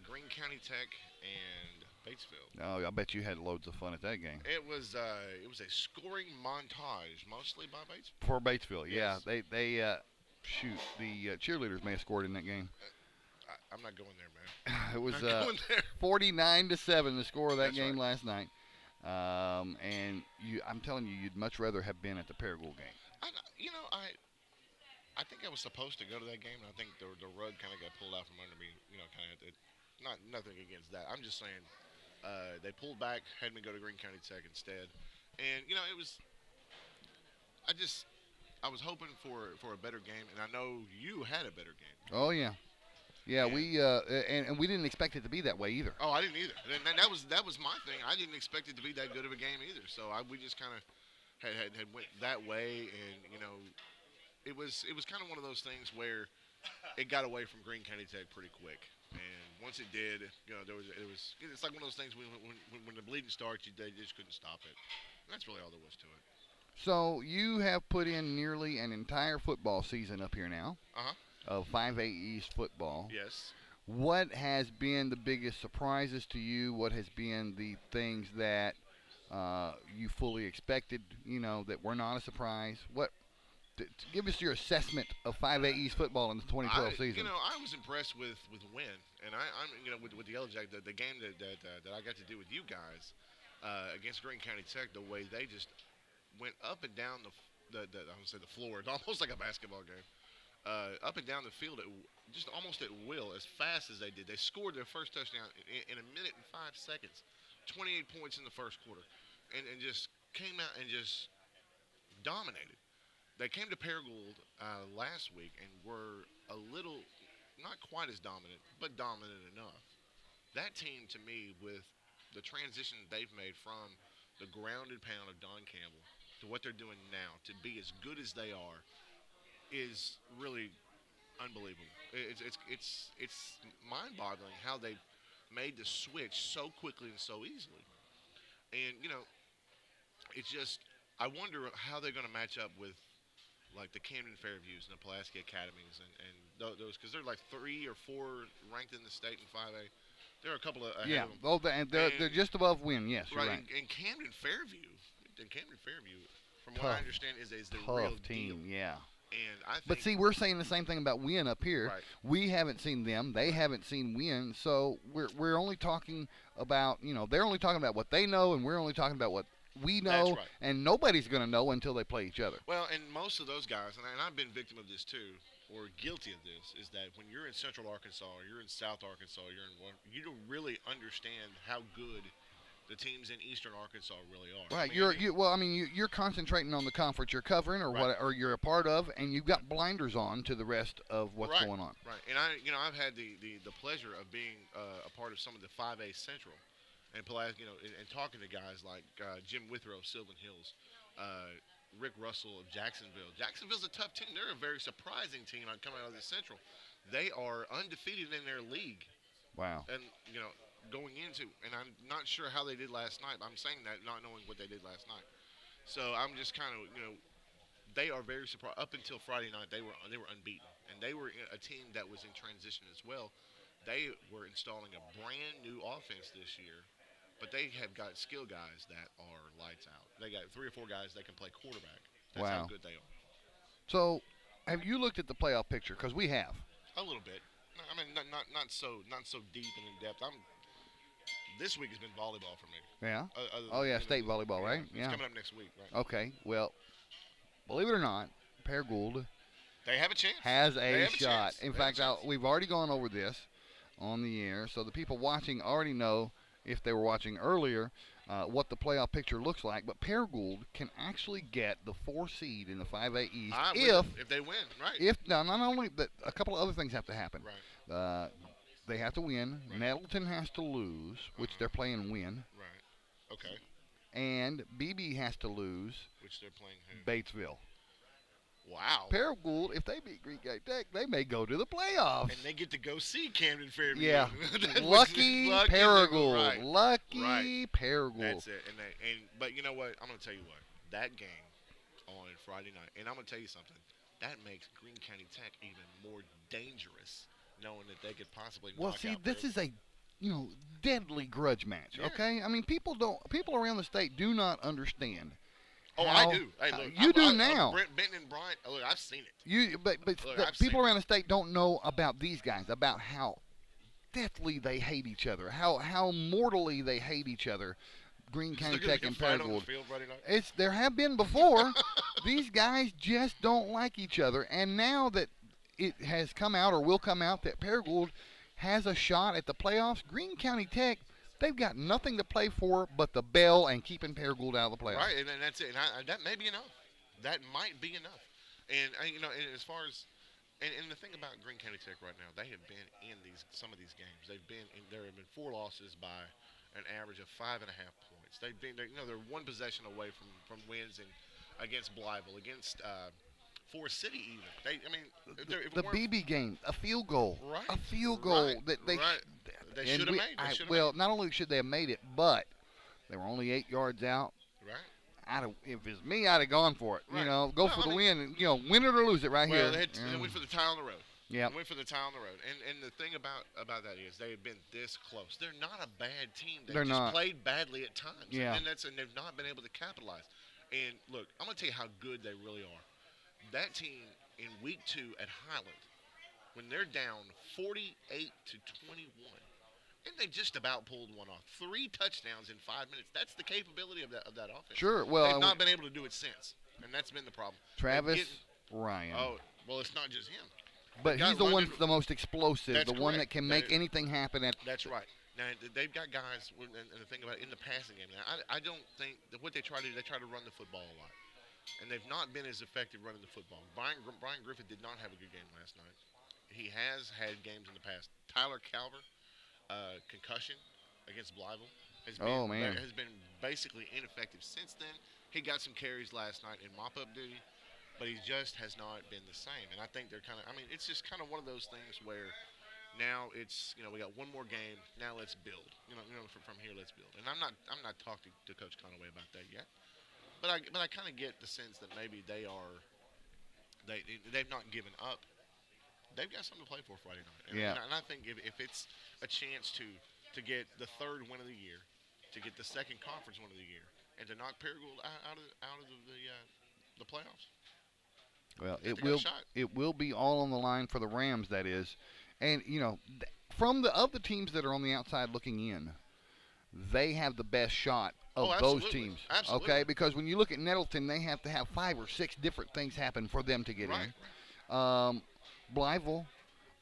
Greene County Tech and Batesville. Oh, I bet you had loads of fun at that game. It was a scoring montage, mostly by Batesville. For Batesville, yeah. Yes. They shoot, the cheerleaders may have scored in that game. I'm not going there, man. It was Not going there. 49-7, the score of that That's game right. last night. And I'm telling you, you'd much rather have been at the Paragould game. I think I was supposed to go to that game, and I think the rug kind of got pulled out from under me. Nothing against that. I'm just saying they pulled back, had me go to Greene County Tech instead, and it was. I was hoping for a better game, and I know you had a better game. Oh yeah, yeah. And we didn't expect it to be that way either. Oh, I didn't either. And that was my thing. I didn't expect it to be that good of a game either. So we just kind of had went that way, and it was kind of one of those things where it got away from Greene County Tech pretty quick. And once it did, it's like one of those things when the bleeding starts, they just couldn't stop it. And that's really all there was to it. So you have put in nearly an entire football season up here now of 5A East football. Yes. What has been the biggest surprises to you? What has been the things that you fully expected, that were not a surprise? Give us your assessment of 5A East football in the 2012 season. I was impressed with Wynne, and I'm with the Yellowjackets, the game that I got to do with you guys against Greene County Tech, the way they just went up and down the I would say the floor. It's almost like a basketball game. Up and down the field, just almost at will, as fast as they did. They scored their first touchdown in a minute and 5 seconds, 28 points in the first quarter, and just came out and just dominated. They came to Paragould last week and were a little, not quite as dominant, but dominant enough. That team, to me, with the transition they've made from the grounded pound of Don Campbell to what they're doing now, to be as good as they are, is really unbelievable. It's mind-boggling how they made the switch so quickly and so easily. And it's just, I wonder how they're going to match up with like the Camden Fairviews and the Pulaski Academies and those, because they're like 3 or 4 ranked in the state in 5A. There are a couple of ahead of them. They're just above Wynne. Yes, you're right. And Camden Fairview, from what I understand, is the real team. deal. Yeah. And I think, But see, we're saying the same thing about Wynne up here. Right. We haven't seen them. They haven't seen Wynne. So we're only talking about, they're only talking about what they know, and we're only talking about what we know. That's right. And nobody's going to know until they play each other. Well, and most of those guys, and I've been victim of this too, or guilty of this, is that when you're in Central Arkansas or you're in South Arkansas, you don't really understand how good the teams in Eastern Arkansas really are. Right. I mean, You're concentrating on the conference you're covering or Right. or you're a part of, and you've got blinders on to the rest of what's right, going on. Right. And I've had the pleasure of being a part of some of the 5A Central, and and talking to guys like Jim Withrow of Sylvan Hills, Rick Russell of Jacksonville. Jacksonville's a tough team. They're a very surprising team coming out of the Central. They are undefeated in their league. Wow. And, going into, and I'm not sure how they did last night. I'm saying that not knowing what they did last night. So I'm just kind of, they are very surprised. Up until Friday night, they were unbeaten. And they were a team that was in transition as well. They were installing a brand new offense this year, but they have got skill guys that are lights out. They got 3 or 4 guys that can play quarterback. That's Wow. how good they are. So, have you looked at the playoff picture? Because we have. A little bit. I mean, not so deep and in depth. This week has been volleyball for me. Yeah. Other Oh, yeah, than- state volleyball, right? It's Yeah. coming up next week, right? Okay. Well, believe it or not, Paragould They have a chance. has They a have a shot. chance. In They have a fact, chance. we've already gone over this on the air, so the people watching already know, if they were watching earlier, what the playoff picture looks like. But Paragould can actually get the 4 seed in the 5A East If they win, right? now not only that, a couple of other things have to happen. Right. They have to win. Right. Nettleton has to lose, which they're playing win, Right. Okay. and Beebe has to lose. Which they're playing who? Batesville. Wow. Paragould, if they beat Greene County Tech, they may go to the playoffs. And they get to go see Camden Fairview. Yeah, Which lucky is Paragould, right. lucky Right. Paragould. That's it. But you know what? I'm gonna tell you what. That game on Friday night, and I'm gonna tell you something. That makes Greene County Tech even more dangerous, knowing that they could possibly. Well, knock see, out this Paragould. is a deadly grudge match. Yeah. Okay, I mean people around the state do not understand. Oh, how- I do. Hey, look, you do now. Brent, Benton and Bryant. Look, I've seen it. But Look, the I've seen people it. around the state don't know about these guys, about how deathly they hate each other, how mortally they hate each other. Greene County They're gonna Tech get and fight on the Paragould. field Friday night? There have been before. These guys just don't like each other, and now that it has come out or will come out that Paragould has a shot at the playoffs, Greene County Tech, they've got nothing to play for but the bell and keeping Paragould out of the playoffs. Right, and that's it. And that may be enough. That might be enough. And and as far as and the thing about Greene County Tech right now, they have been in some of these games. There have been 4 losses by an average of 5.5 points. They're one possession away from wins against Blytheville, against Forrest City even. The BB game, a field goal, Right, a field goal right, that they right. They should have made. They should have well, not only should they have made it, but they were only 8 yards out. Right. If it's me, I'd have gone for it. Right. Go for the win, and win it or lose it right Well, here. they went for the tie on the road. Yeah. Went for the tie on the road. And the thing about that is they have been this close. They're not a bad team. They're just not. played badly at times. Yeah. And they've not been able to capitalize. And look, I'm going to tell you how good they really are. That team in week 2 at Highland, when they're down 48-21, and they just about pulled one off. 3 touchdowns in 5 minutes. That's the capability of that offense. Sure. Well, they've not been able to do it since, and that's been the problem. Travis They're getting- Ryan. Oh, well, it's not just him. But got he's the one, London- the most explosive, That's the one that correct. can make anything happen. That's right. Now they've got guys, and the thing about it, in the passing game. Now I don't think that what they try to do, they try to run the football a lot, and they've not been as effective running the football. Brian Griffith did not have a good game last night. He has had games in the past. Tyler Calver, concussion against Blytheville, has been basically ineffective since then. He got some carries last night in mop-up duty, but he just has not been the same. And I think they're it's just kind of one of those things where now it's, we got one more game. Now let's build. From here, let's build. And I'm not talking to Coach Conaway about that yet. But I kind of get the sense that maybe they've not given up. They've got something to play for Friday night. And I think if it's a chance to get the 3rd win of the year, to get the 2nd conference win of the year, and to knock Paragould out of the playoffs. Well, They got a shot. it will be all on the line for the Rams, that is. And, from the teams that are on the outside looking in, they have the best shot of those absolutely. teams. Absolutely. Okay? Because when you look at Nettleton, they have to have 5 or 6 different things happen for them to get Right. in. Blytheville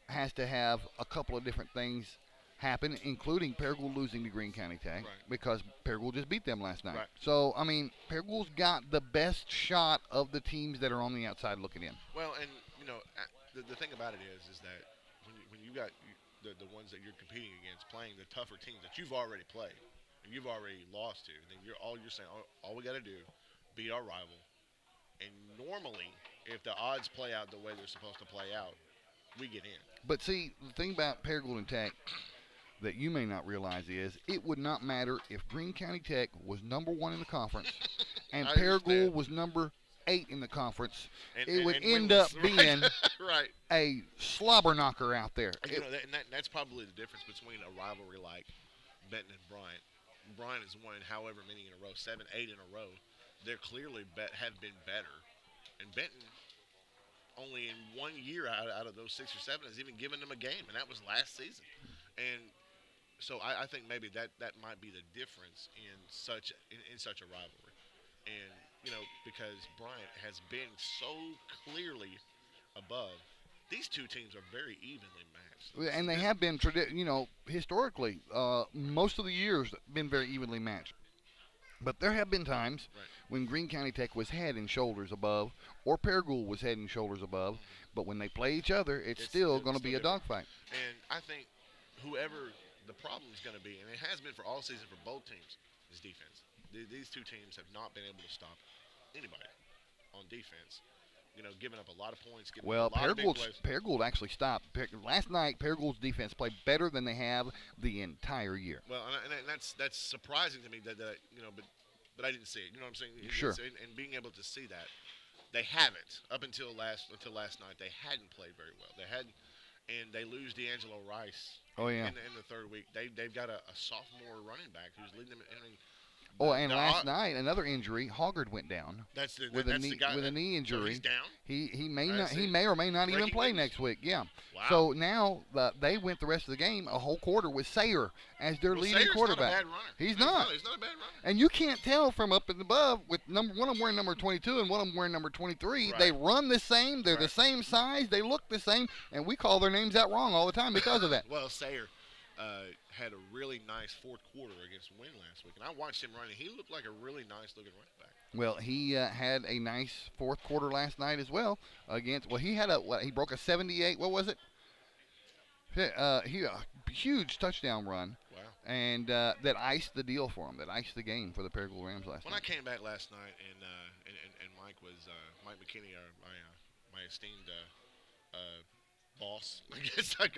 has to have a couple of different things happen, including Paragould losing to Greene County Tech because Paragould just beat them last night. Right. So, I mean, Paragould's got the best shot of the teams that are on the outside looking in. Well, and the thing about it is that when you got the ones that you're competing against playing the tougher teams that you've already played and you've already lost to, then you're saying all we got to do beat our rival. And normally, if the odds play out the way they're supposed to play out, we get in. But see, the thing about Paragould and Tech that you may not realize is it would not matter if Greene County Tech was number 1 in the conference and Paragould was number 8 in the conference. It would end up being a slobber knocker out there. And, that's probably the difference between a rivalry like Benton and Bryant. Bryant has won however many in a row, 7, 8 in a row. They're clearly have been better. And Benton, only in 1 year out of those 6 or 7, has even given them a game, and that was last season. And so I think maybe that might be the difference in such a rivalry. And, because Bryant has been so clearly above, these two teams are very evenly matched. And they have been, historically, most of the years been very evenly matched. But there have been times when Greene County Tech was head and shoulders above, or Paragould was head and shoulders above. But when they play each other, it's still going to be a dogfight. And I think whoever the problem is going to be, and it has been for all season for both teams, is defense. These two teams have not been able to stop anybody on defense. Giving up a lot of points. Well, Paragould actually stopped. Last night, Paragould's defense played better than they have the entire year. Well, and that's surprising to me that but I didn't see it. You know what I'm saying? Sure. And being able to see that, they haven't up until last night. They hadn't played very well. They hadn't, and they lose D'Angelo Rice. Oh yeah. In the third week, they've got a sophomore running back who's leading them. And last night another injury. Hoggard went down with a knee injury. So he's down. He may or may not even play next week. Yeah. Wow. So now they went the rest of the game a whole quarter with Sayer as their leading Sayer's quarterback. Not a bad runner. He's not. He's not a bad runner. And you can't tell from up and above with one of them wearing number 22 and one of them wearing number 23. Right. They run the same. They're the same size. They look the same, and we call their names out wrong all the time because of that. Well, Sayer had a really nice fourth quarter against Wynne last week, and I watched him running. He looked like a really nice-looking running back. Well, he had a nice fourth quarter last night as well against. Well, he broke a 78. What was it? A huge touchdown run. Wow. And that iced the deal for him. That iced the game for the Paragould Rams last night. When I came back last night, and Mike McKinney, my esteemed boss, I guess I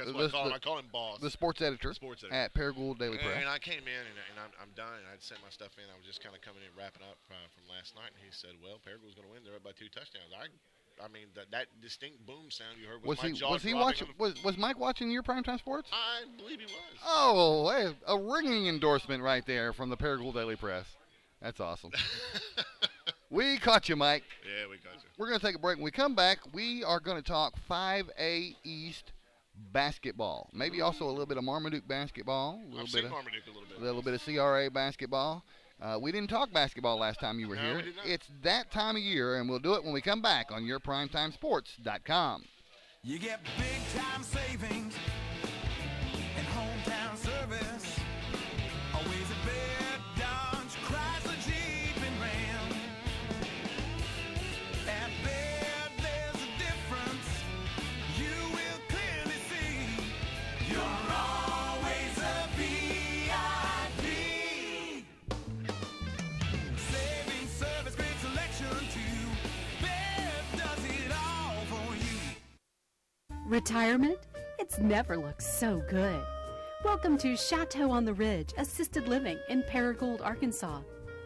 call him boss. The sports editor at Paragould Daily Press. And I came in, and I'm done, and I'd sent my stuff in. I was just kind of coming in, wrapping up from last night, and he said, well, Paragould's going to win. They're up by 2 touchdowns. I mean, that distinct boom sound you heard was my jaw dropping. Was Mike watching your primetime sports? I believe he was. Oh, hey, a ringing endorsement right there from the Paragould Daily Press. That's awesome. We caught you, Mike. Yeah, we got you. We're going to take a break. When we come back, we are going to talk 5A East basketball. Maybe also a little bit of Marmaduke basketball. I've seen Marmaduke a little bit. A little bit of CRA basketball. We didn't talk basketball last time you were here. We did not. It's that time of year, and we'll do it when we come back on yourprimetimesports.com. You get big time savings and hometown service. Always a bed, Dodge, Chrysler, Jeep, and Ram. At Baird, there's a difference you will clearly see. You're always a VIP. Saving service, great selection too. Baird does it all for you. Retirement? It's never looked so good. Welcome to Chateau on the Ridge Assisted Living in Paragould, Arkansas.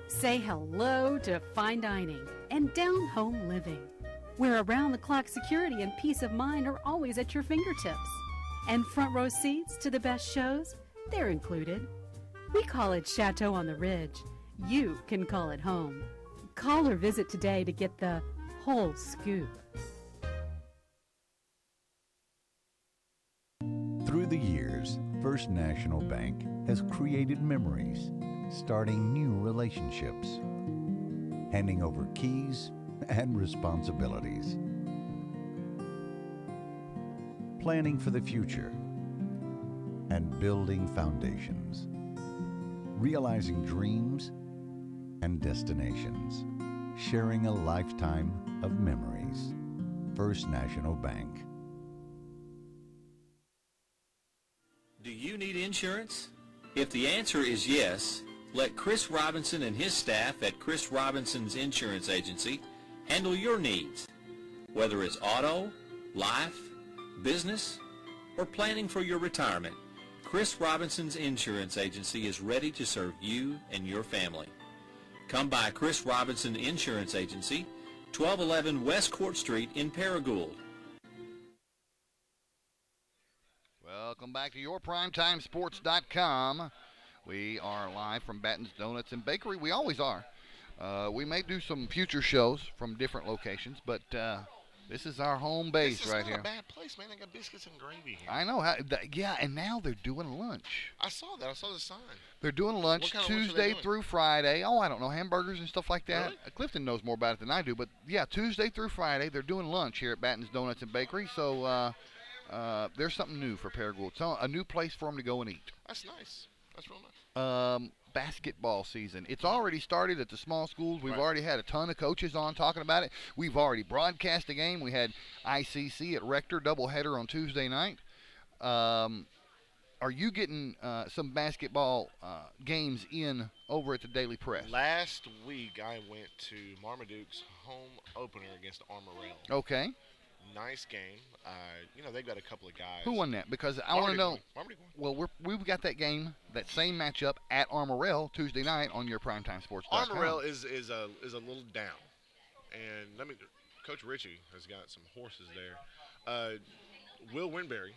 Say hello to fine dining and down-home living, where around-the-clock security and peace of mind are always at your fingertips. And front row seats to the best shows, they're included. We call it Chateau on the Ridge. You can call it home. Call or visit today to get the whole scoop. Through the years, First National Bank has created memories, starting new relationships, handing over keys and responsibilities, planning for the future, and building foundations, realizing dreams and destinations, sharing a lifetime of memories. First National Bank. Do you need insurance? If the answer is yes, let Chris Robinson and his staff at Chris Robinson's Insurance Agency handle your needs. Whether it's auto, life, business, or planning for your retirement, Chris Robinson's Insurance Agency is ready to serve you and your family. Come by Chris Robinson Insurance Agency, 1211 West Court Street in Paragould. Welcome back to your PrimetimeSports.com. We are live from Batten's Donuts and Bakery. We always are. We may do some future shows from different locations, but this is our home base right here. This is not a bad place, man. They got biscuits and gravy here. I know. Yeah, and now they're doing lunch. I saw that. I saw the sign. They're doing lunch What kind of lunch are they Tuesday doing? through Friday. Oh, I don't know, hamburgers and stuff like that. Really? Clifton knows more about it than I do, but yeah, Tuesday through Friday, they're doing lunch here at Batten's Donuts and Bakery. So there's something new for Paragould. So a new place for them to go and eat. That's nice. That's real nice. Basketball season. It's already started at the small schools. We've Right. already had a ton of coaches on talking about it. We've already broadcast the game. We had ICC at Rector, doubleheader on Tuesday night. Are you getting some basketball games in over at the Daily Press? Last week, I went to Marmaduke's home opener against Armorel. Okay. Nice game. They've got a couple of guys. Who won that? Because I want to know. Marmaduke won. Well, we've got that game, that same matchup at Armorel Tuesday night on your PrimetimeSports.com. Armorel is a little down, and Coach Richey has got some horses there. Will Winberry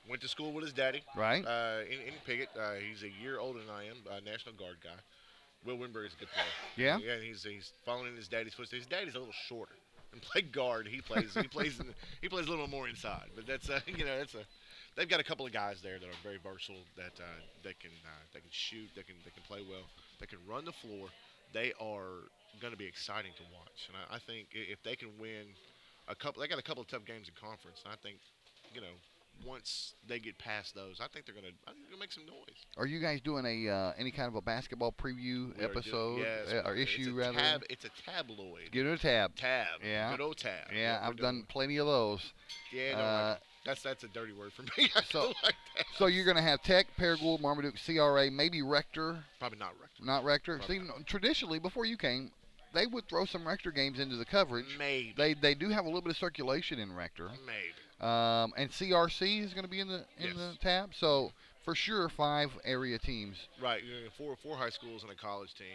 went to school with his daddy, Right. in Piggott. He's a year older than I am, National Guard guy. Will Winberry's a good player. Yeah? Yeah, and he's following in his daddy's footsteps. His daddy's a little shorter. And play guard. He plays a little more inside. But they've got a couple of guys there that are very versatile that can shoot, that can play well, that can run the floor. They are going to be exciting to watch. And I think if they can win they got a couple of tough games in conference. And I think once they get past those, I think they're going to make some noise. Are you guys doing any kind of a basketball preview We are episode yes, or issue rather? It's a tabloid. Give it a tab. Tab. Yeah. Good old tab. Yeah, What I've we're done doing. plenty of those. Yeah, no, that's a dirty word for me. I So- don't like that. So you're going to have Tech, Paragould, Marmaduke, CRA, maybe Rector. Probably not Rector. Not Rector. Probably See, traditionally, before you came, they would throw some Rector games into the coverage. Maybe. They do have a little bit of circulation in Rector. Maybe. And CRC is going to be in the Yes. tab. So for sure, 5 area teams. Right. Four high schools and a college team.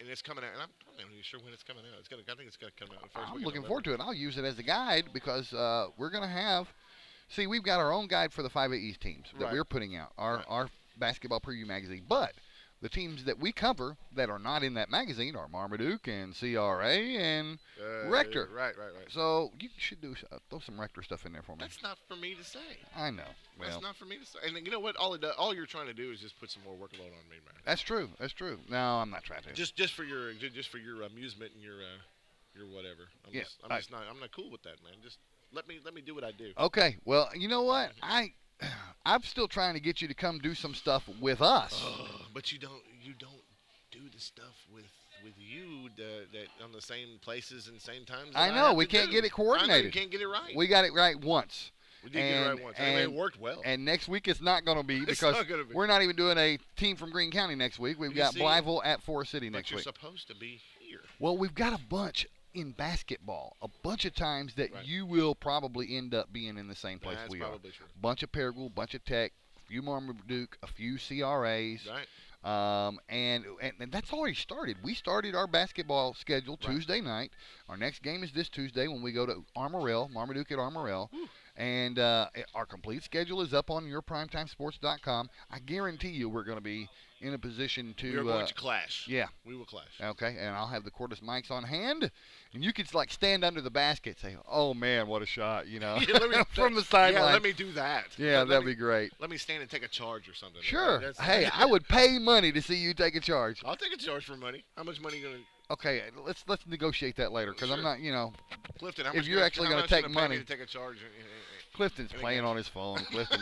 And it's coming out. And I'm not even sure when it's coming out. I think it's going to come out the first I'm week of looking November. forward to it. I'll use it as a guide because we're going to have. See, we've got our own guide for the 5A East teams that Right. we're putting out. Our Right. our basketball preview magazine, but. The teams that we cover that are not in that magazine are Marmaduke and CRA and Rector. Right. So you should throw some Rector stuff in there for me. That's not for me to say. I know. That's Well, not for me to say. And you know what? All you're trying to do is just put some more workload on me, man. that's true. That's true. No, I'm not trying to. Just for your amusement and your whatever. I'm not cool with that, man. Just let me do what I do. Okay. Well, you know what? I'm still trying to get you to come do some stuff with us. But you don't do the stuff with you that on the same places and same times. that I know, have we to can't do. get it coordinated. I know you can't get it right. We got it right once. We did get it right once. And it worked well. And next week it's not going to be It's because not gonna be. we're not even doing a team from Greene County next week. We've You got see, Blytheville at Forrest City but next you're week. supposed to be here. Well, we've got a bunch in basketball, a bunch of times that Right. you will probably end up being in the same place That's we are. probably true. Bunch of Paragould, bunch of Tech, a few Marmaduke, a few CRAs. Right. And that's already started. We started our basketball schedule Right. Tuesday night. Our next game is this Tuesday when we go to Armorel, Marmaduke at Armorel. And our complete schedule is up on yourprimetimesports.com. I guarantee you we're going to be in a position to We're going to clash. yeah. We will clash. Okay, and I'll have the cordless mics on hand, and you could like stand under the basket, and say, "Oh man, what a shot!" You know, Yeah, let me- from the sideline. Yeah, let me do that. Yeah, Let that'd me- be great. Let me stand and take a charge or something. Sure. That's- Hey, I would pay money to see you take a charge. I'll take a charge for money. How much money you gonna? Okay, let's negotiate that later because I'm Sure. not, you know, Clifton, how if much you're actually how gonna much take pay me money. to take a charge. Clifton's I think playing that's- on his phone. Clifton,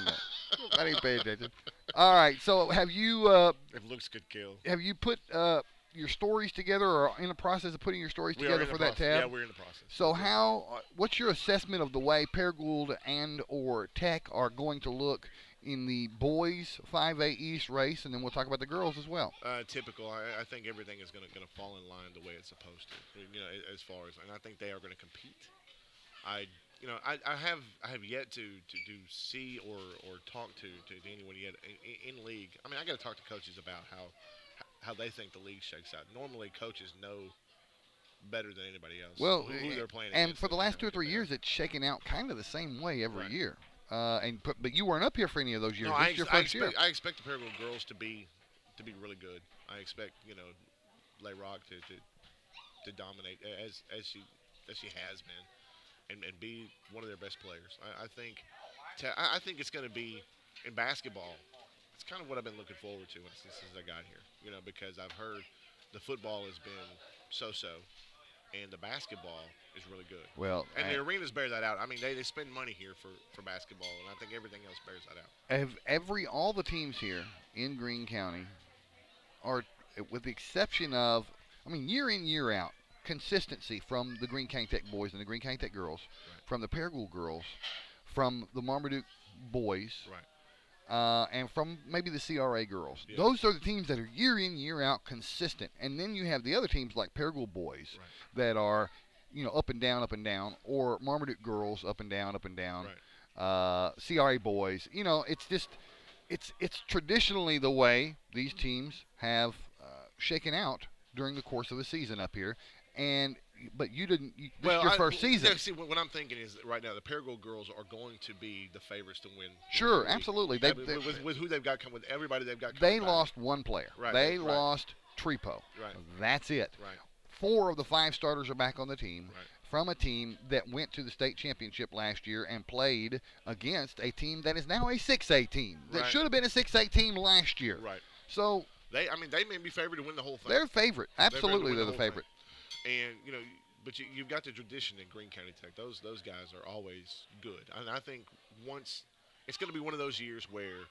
I didn't pay attention. All right. So have you If looks could kill. have you put your stories together, or in the process of putting your stories We are together in the for that process. tab? Yeah, we're in the process. So what's your assessment of the way Paragould and or Tech are going to look in the boys 5A East race, and then we'll talk about the girls as well. Typical. I think everything is going to fall in line the way it's supposed to. As far as, and I think they are going to compete. I have yet to see or talk to anyone yet in league. I mean, I got to talk to coaches about how they think the league shakes out. Normally, coaches know better than anybody else who they're playing and against. for the last 2 or 3 years, it's shaking out kind of the same way every year. But you weren't up here for any of those years. No, This is your first year. I expect the Paragould girls to be really good. I expect Lay Rock to dominate as she has been, and be one of their best players. I think it's going to be in basketball. It's kind of what I've been looking forward to since I got here. Because I've heard the football has been so-so, and the basketball is really good. Well, and the arenas bear that out. I mean, they spend money here for basketball, and I think everything else bears that out. all the teams here in Greene County are, with the exception of, year in, year out, consistency from the Greene County Tech boys and the Greene County Tech girls, from the Paragould girls, from the Marmaduke boys, and from maybe the CRA girls. Yeah. Those are the teams that are year in, year out consistent. And then you have the other teams like Paragould boys that are, up and down, or Marmaduke girls up and down. CRA boys. It's just, it's traditionally the way these teams have shaken out during the course of the season up here. But you didn't. This is your first season. Yeah, see, what I'm thinking is that right now the Paragould girls are going to be the favorites to win. Sure, absolutely. They, with who they've got coming, with everybody they've got. They lost one player. Right. They lost Trepo. Right. That's it. Right. 4 of the 5 starters are back on the team. Right. From a team that went to the state championship last year and played against a team that is now a 6A team. That should have been a 6A team last year. Right. So they may be favored to win the whole thing. They're favorite. Absolutely, they're the favorite. And but you've got the tradition in Greene County Tech. Those guys are always good. And I think once it's going to be one of those years where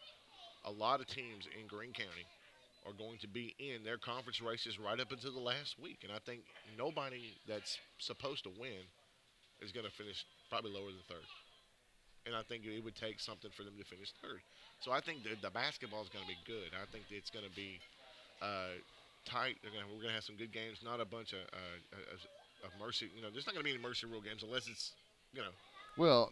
a lot of teams in Greene County are going to be in their conference races right up until the last week. And I think nobody that's supposed to win is going to finish probably lower than third. And I think it would take something for them to finish third. So I think the basketball is going to be good. I think it's going to be tight. We're going to have some good games, not a bunch of mercy. There's not going to be any mercy rule games unless it's, Well,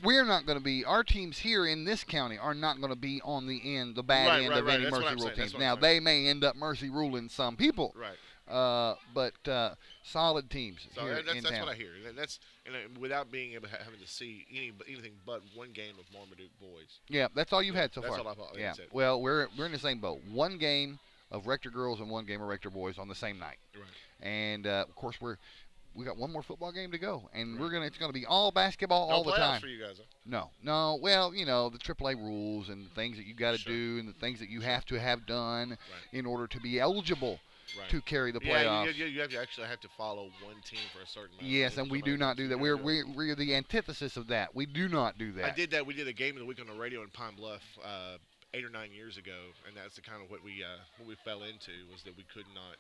we're not going to be. Our teams here in this county are not going to be on the bad end of any mercy rule teams. Now they may end up mercy ruling some people. Right. But solid teams here in that's town. what I hear. And without being able having to see anything but one game of Marmaduke boys. Yeah, that's all you've had so far. That's all I've yeah. said. Well, we're in the same boat. One game of Rector girls and one game of Rector boys on the same night. Right. And of course we got one more football game to go, and it's gonna be all basketball all the time. For you guys, huh? No. Well, the AAA rules and the things that you got to do and the things that you have to have done in order to be eligible to carry the playoffs. Yeah, you actually have to follow one team for a certain amount. Yes, and we do not do that. We're the antithesis of that. We do not do that. I did that. We did a game of the week on the radio in Pine Bluff 8 or 9 years ago, and that's the kind of what we fell into, was that we could not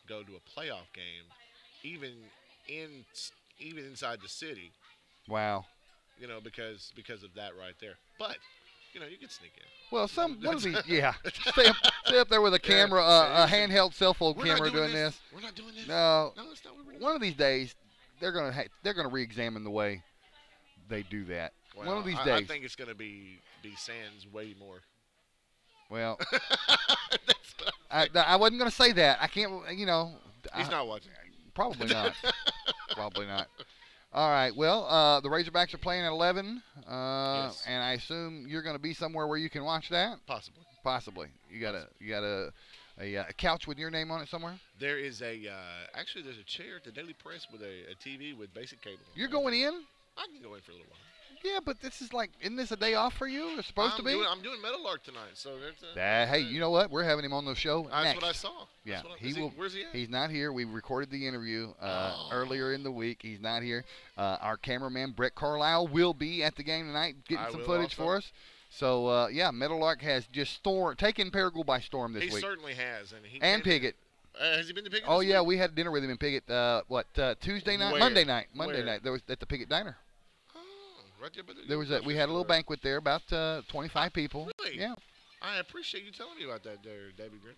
go to a playoff game, even inside the city. Wow. Because of that right there. But you can sneak in. Well, one of these, stay up there with a camera, a handheld cell phone camera doing this. We're not doing this. No, it's not what we're doing. One of these days, they're gonna re-examine the way they do that. Well, one of these days. I think it's gonna be Sands way more. Well, I wasn't gonna say that. I can't. He's not watching. Probably not. Probably not. All right. Well, the Razorbacks are playing at 11, yes. And I assume you're going to be somewhere where you can watch that. Possibly. You got a couch with your name on it somewhere. There is actually there's a chair at the Daily Press with a TV with basic cable. You're going in? I can go in for a little while. Yeah, but this is isn't this a day off for you? It's supposed to be. I'm doing Meadowlark tonight, so that's. Hey, you know what? We're having him on the show that's next. what I saw. Yeah, Where's he at? He's not here. We recorded the interview earlier in the week. He's not here. Our cameraman Brett Carlisle will be at the game tonight, getting some footage for us. So, yeah, Meadowlark has just taken Paragould by storm this He week. certainly has. And And Piggott. Has he been to Piggott? Oh, this yeah, week? we had dinner with him in Piggott, Tuesday night? Where? Monday night. Where? There was at the Piggott Diner. Oh, right there by the We grocery had a little store. banquet there, about 25 people. Really? Yeah. I appreciate you telling me about that there, Debbie Green.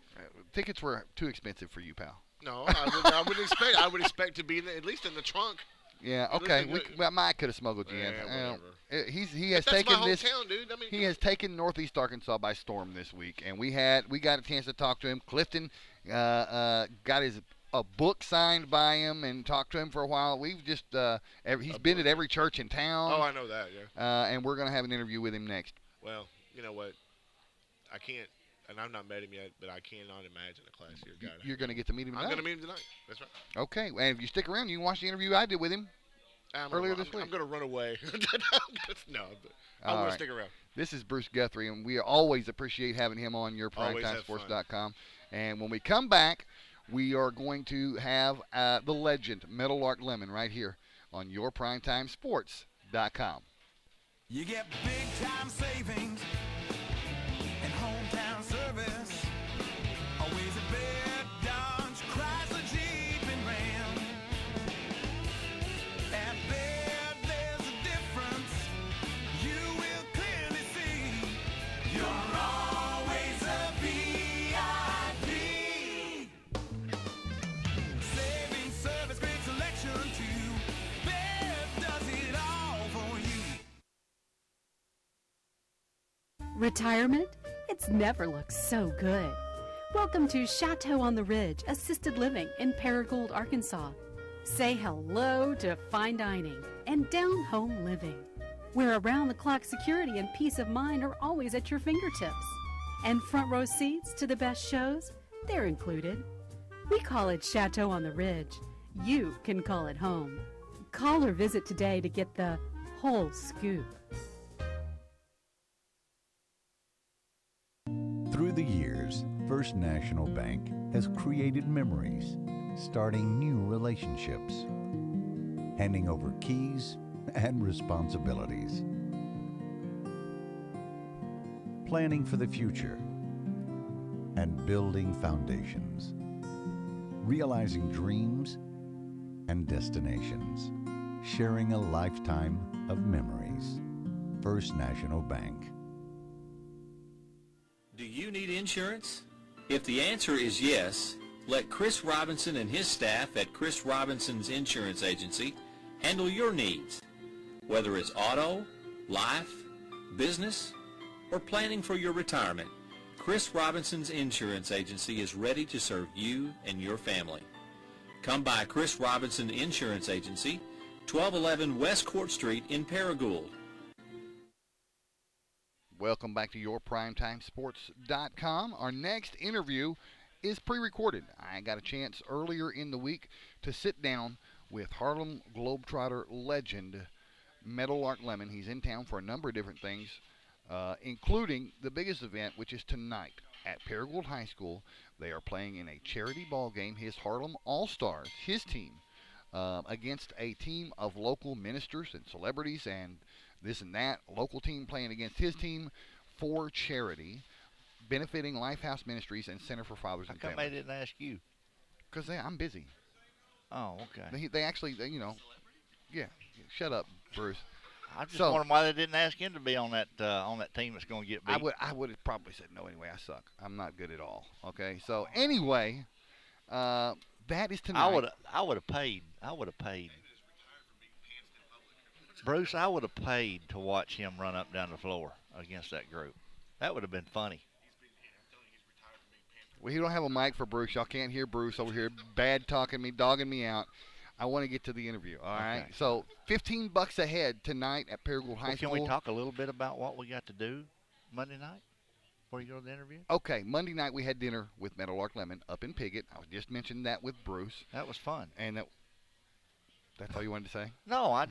Tickets were too expensive for you, pal. No, I would expect to be at least in the trunk. Yeah, It okay. looked like I might could have smuggled you in. Yeah, whatever. He has That's taken my this. hometown, dude. I mean, He has taken Northeast Arkansas by storm this week, and we got a chance to talk to him. Clifton got a book signed by him and talked to him for a while. We've just he's been at every church in town. Oh, I know that. Yeah. And we're gonna have an interview with him next. Well, you know what? I can't, and I've not met him yet, but I cannot imagine a classier guy. You're gonna get to meet him tonight. I'm gonna meet him tonight. That's right. Okay, and if you stick around, you can watch the interview I did with him earlier this week. I'm gonna run away. No, but I'm All gonna right. stick around. This is Bruce Guthrie, and we always appreciate having him on your Always have PrimetimeSports.com. And when we come back, we are going to have the legend, Meadowlark Lemon, right here on your PrimetimeSports.com. You get big time savings and hometown service. Always a bed, Dodge, Chrysler, Jeep, and Ram. At Baird, there's a difference you will clearly see. You're always a VIP. Saving service, great selection too. Baird does it all for you. Retirement? It's never looked so good. Welcome to Chateau on the Ridge Assisted Living in Paragould, Arkansas. Say hello to fine dining and down-home living, where around-the-clock security and peace of mind are always at your fingertips. And front row seats to the best shows, they're included. We call it Chateau on the Ridge. You can call it home. Call or visit today to get the whole scoop. Through the years, First National Bank has created memories, starting new relationships, handing over keys and responsibilities, planning for the future, and building foundations, realizing dreams and destinations, sharing a lifetime of memories. First National Bank. Do you need insurance? If the answer is yes, let Chris Robinson and his staff at Chris Robinson's Insurance Agency handle your needs. Whether it's auto, life, business, or planning for your retirement, Chris Robinson's Insurance Agency is ready to serve you and your family. Come by Chris Robinson Insurance Agency, 1211 West Court Street in Paragould. Welcome back to your PrimetimeSports.com. Our next interview is pre-recorded. I got a chance earlier in the week to sit down with Harlem Globetrotter legend Meadowlark Lemon. He's in town for a number of different things, including the biggest event, which is tonight at Paragould High School. They are playing in a charity ball game, his Harlem All-Stars, his team, against a team of local ministers and celebrities and this and that, local team playing against his team for charity, benefiting Lifehouse Ministries and Center for Fathers and How come Families. they didn't ask you? Because I'm busy. Oh, okay. They actually, yeah. Shut up, Bruce. I just So- wondering why they didn't ask him to be on that team that's going to get beat. I would have probably said no anyway. I suck. I'm not good at all. Okay. So anyway, that is tonight. I would have paid. Bruce, I would have paid to watch him run up and down the floor against that group. That would have been funny. We don't have a mic for Bruce. Y'all can't hear Bruce over here bad talking me, dogging me out. I want to get to the interview. All right. Okay. So $15 a head tonight at Paragould High Well, can School. we talk a little bit about what we got to do Monday night before you go to the interview? Okay. Monday night we had dinner with Meadowlark Lemon up in Piggott. I was just mentioning that with Bruce, That was fun. and that's all you wanted to say. No, I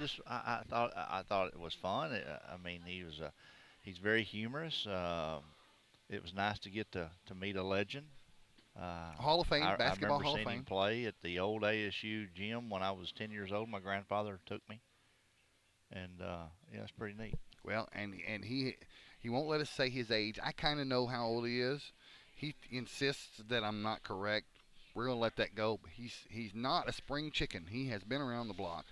thought it was fun. I mean, he's very humorous. It was nice to get to meet a legend. Hall of Fame, basketball I remember Hall of seeing Fame. him play at the old ASU gym when I was 10 years old. My grandfather took me, and yeah, it's pretty neat. Well, and He won't let us say his age. I kind of know how old he is. He insists that I'm not correct. We're going to let that go. But he's not a spring chicken. He has been around the block,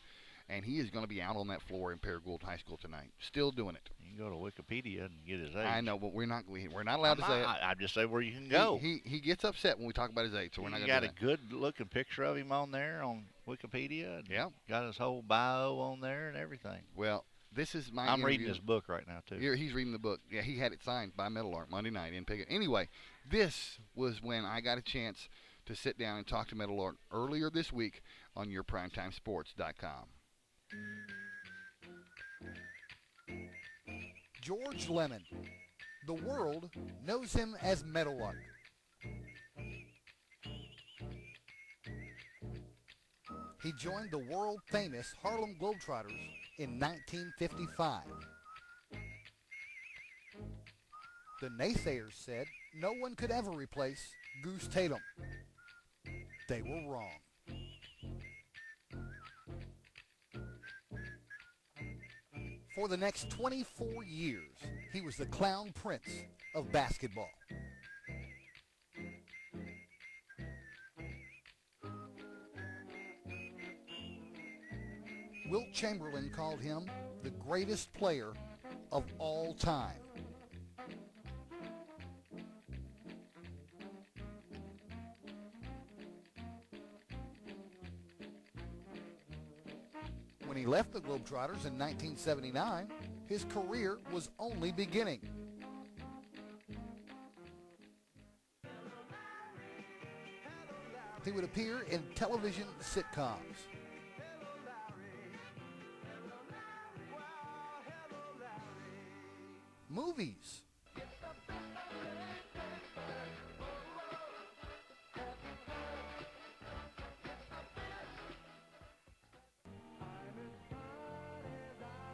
and he is going to be out on that floor in Paragould High School tonight. Still doing it. You can go to Wikipedia and get his age. I know, but we're not allowed to say it. I just say where you can go. He gets upset when we talk about his age, so we're not You going to got a good-looking picture of him on there on Wikipedia. And yeah. Got his whole bio on there and everything. Well, this is my I'm reading interview. his book right now, too. He's reading the book. Yeah, he had it signed by Meadowlark Monday night in Piggott. Anyway, this was when I got a chance to sit down and talk to Meadowlark earlier this week on yourprimetimesports.com. George Lemon. The world knows him as Meadowlark. He joined the world-famous Harlem Globetrotters in 1955. The naysayers said no one could ever replace Goose Tatum. They were wrong. For the next 24 years, he was the clown prince of basketball. Wilt Chamberlain called him the greatest player of all time. When he left the Globetrotters in 1979, his career was only beginning. He would appear in television sitcoms. Movies.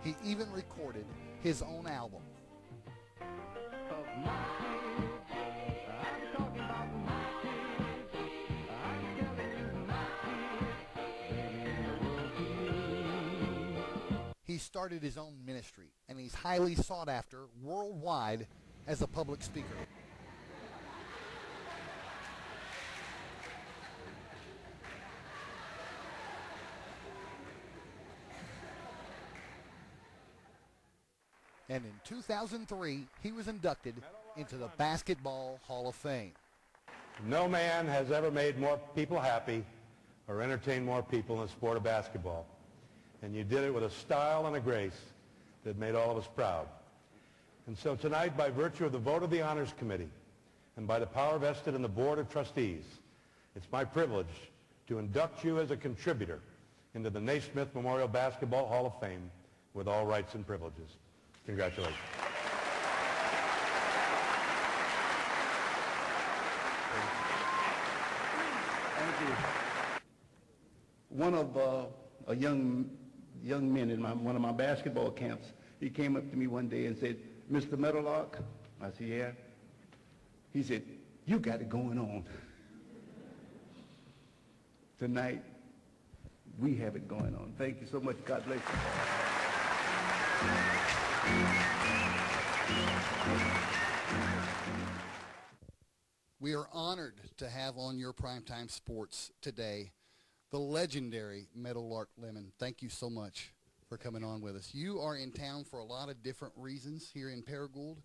He even recorded his own album. He started his own ministry, and he's highly sought after worldwide as a public speaker. And in 2003, he was inducted into the Basketball Hall of Fame. No man has ever made more people happy or entertained more people in the sport of basketball. And you did it with a style and a grace that made all of us proud. And so tonight, by virtue of the vote of the Honors Committee and by the power vested in the Board of Trustees, it's my privilege to induct you as a contributor into the Naismith Memorial Basketball Hall of Fame with all rights and privileges. Congratulations. Thank you. One of a young men in one of my basketball camps, he came up to me one day and said, "Mr. Meadowlark?" I said, "Yeah." He said, "You got it going on." Tonight, we have it going on. Thank you so much. God bless you. We are honored to have on your Primetime Sports today the legendary Meadowlark Lemon. Thank you so much for coming on with us. You are in town for a lot of different reasons here in Paragould,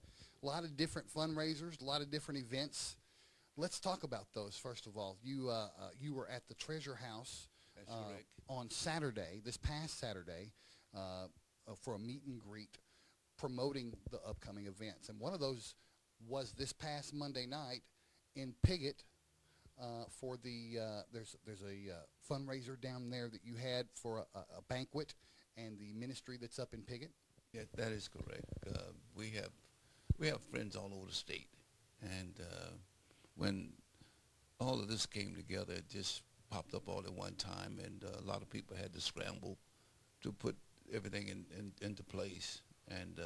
a lot of different fundraisers, a lot of different events. Let's talk about those, first of all. You were at the Treasure House on Saturday, this past Saturday, for a meet and greet promoting the upcoming events. And one of those was this past Monday night in Piggott for the there's a fundraiser down there that you had for a banquet and the ministry that's up in Piggott. Yeah, that is correct. We have friends all over the state, and when all of this came together, it just popped up all at one time, and a lot of people had to scramble to put everything into place. And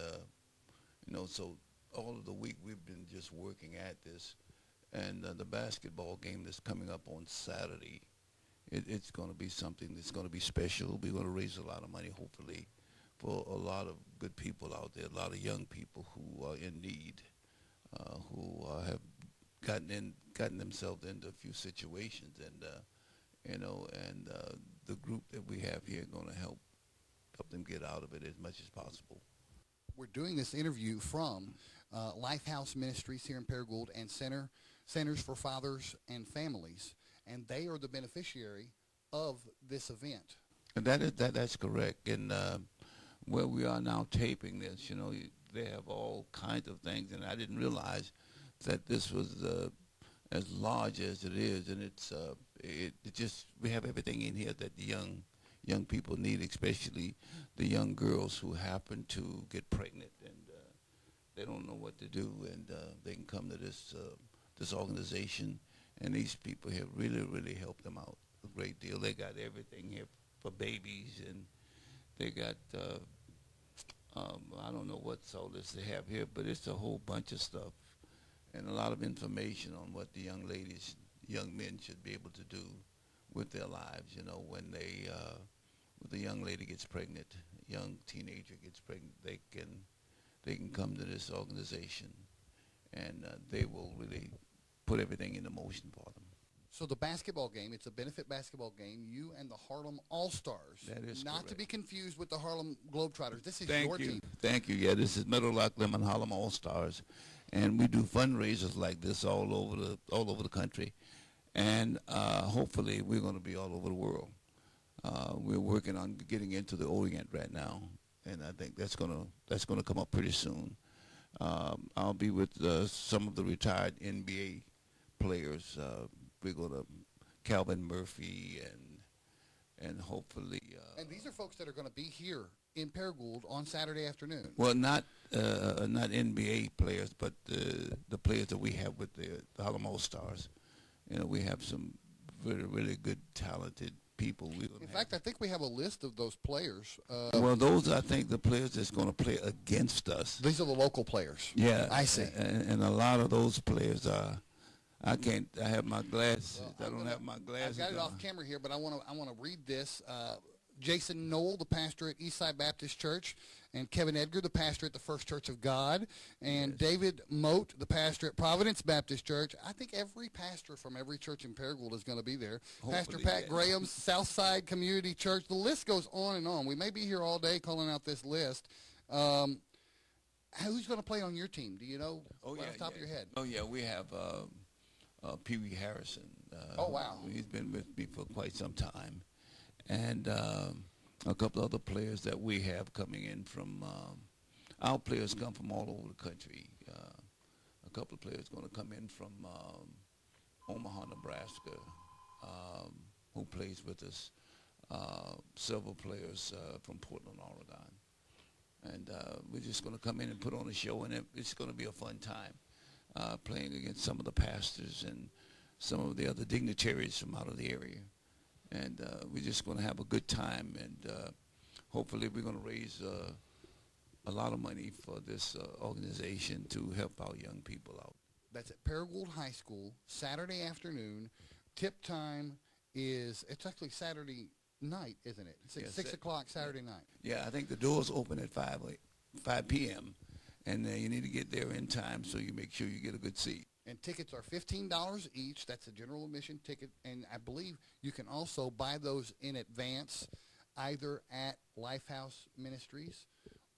so all of the week we've been just working at this. And the basketball game that's coming up on Saturday, it's going to be something that's going to be special. We're going to raise a lot of money, hopefully, for a lot of good people out there, a lot of young people who are in need, who have gotten themselves into a few situations, and the group that we have here going to help them get out of it as much as possible. We're doing this interview from Lifehouse Ministries here in Paragould and Centers for Fathers and Families, and they are the beneficiary of this event. And that's correct. And where we are now taping this, they have all kinds of things, and I didn't realize that this was as large as it is, and it just, we have everything in here that the young people need, especially the young girls who happen to get pregnant and they don't know what to do, and they can come to this organization, and these people have really helped them out a great deal. They got everything here for babies, and they got I don't know what all this they have here, but it's a whole bunch of stuff and a lot of information on what the young ladies, young men should be able to do with their lives. When the young lady gets pregnant, a young teenager gets pregnant, they can come to this organization, and they will really put everything into motion for them. So the basketball game, it's a benefit basketball game, you and the Harlem All-Stars. That is not correct. To be confused with the Harlem Globetrotters. This is Thank your you. team. Thank you. Yeah, this is Meadowlark Lemon Harlem All-Stars, and we do fundraisers like this all over the country, and hopefully we're going to be all over the world. We're working on getting into the Orient right now, and I think that's gonna come up pretty soon. I'll be with some of the retired NBA players. We go to Calvin Murphy and hopefully. And these are folks that are going to be here in Paragould on Saturday afternoon. Well, not NBA players, but the players that we have with the Harlem All Stars. We have some really good, talented people. In fact, I think we have a list of those players. Well, those I think the players that's going to play against us. These are the local players. Yeah, I see. And a lot of those players are. I have my glasses. Well, I don't have my glasses. I've got it off camera here, but I want to read this. Jason Knoll, the pastor at Eastside Baptist Church, and Kevin Edgar, the pastor at the First Church of God, and yes. David Moat, the pastor at Providence Baptist Church. I think every pastor from every church in Paragould is going to be there. Hopefully, Pastor Pat Graham's Southside Community Church. The list goes on and on. We may be here all day calling out this list. Who's going to play on your team? Do you know off the top of your head? Oh, yeah, we have Pee Wee Harrison. Oh, wow. He's been with me for quite some time. And a couple other players that we have coming in from, our players come from all over the country. A couple of players going to come in from Omaha, Nebraska, who plays with us. Several players from Portland, Oregon. And we're just going to come in and put on a show, and it's going to be a fun time playing against some of the pastors and some of the other dignitaries from out of the area. And we're just going to have a good time, and hopefully we're going to raise a lot of money for this organization to help our young people out. That's at Paragould High School, Saturday afternoon. Tip time it's actually Saturday night, isn't it? 6 o'clock Saturday night. Yeah, I think the doors open at 5 p.m., and you need to get there in time so you make sure you get a good seat. And tickets are $15 each. That's a general admission ticket. And I believe you can also buy those in advance either at Lifehouse Ministries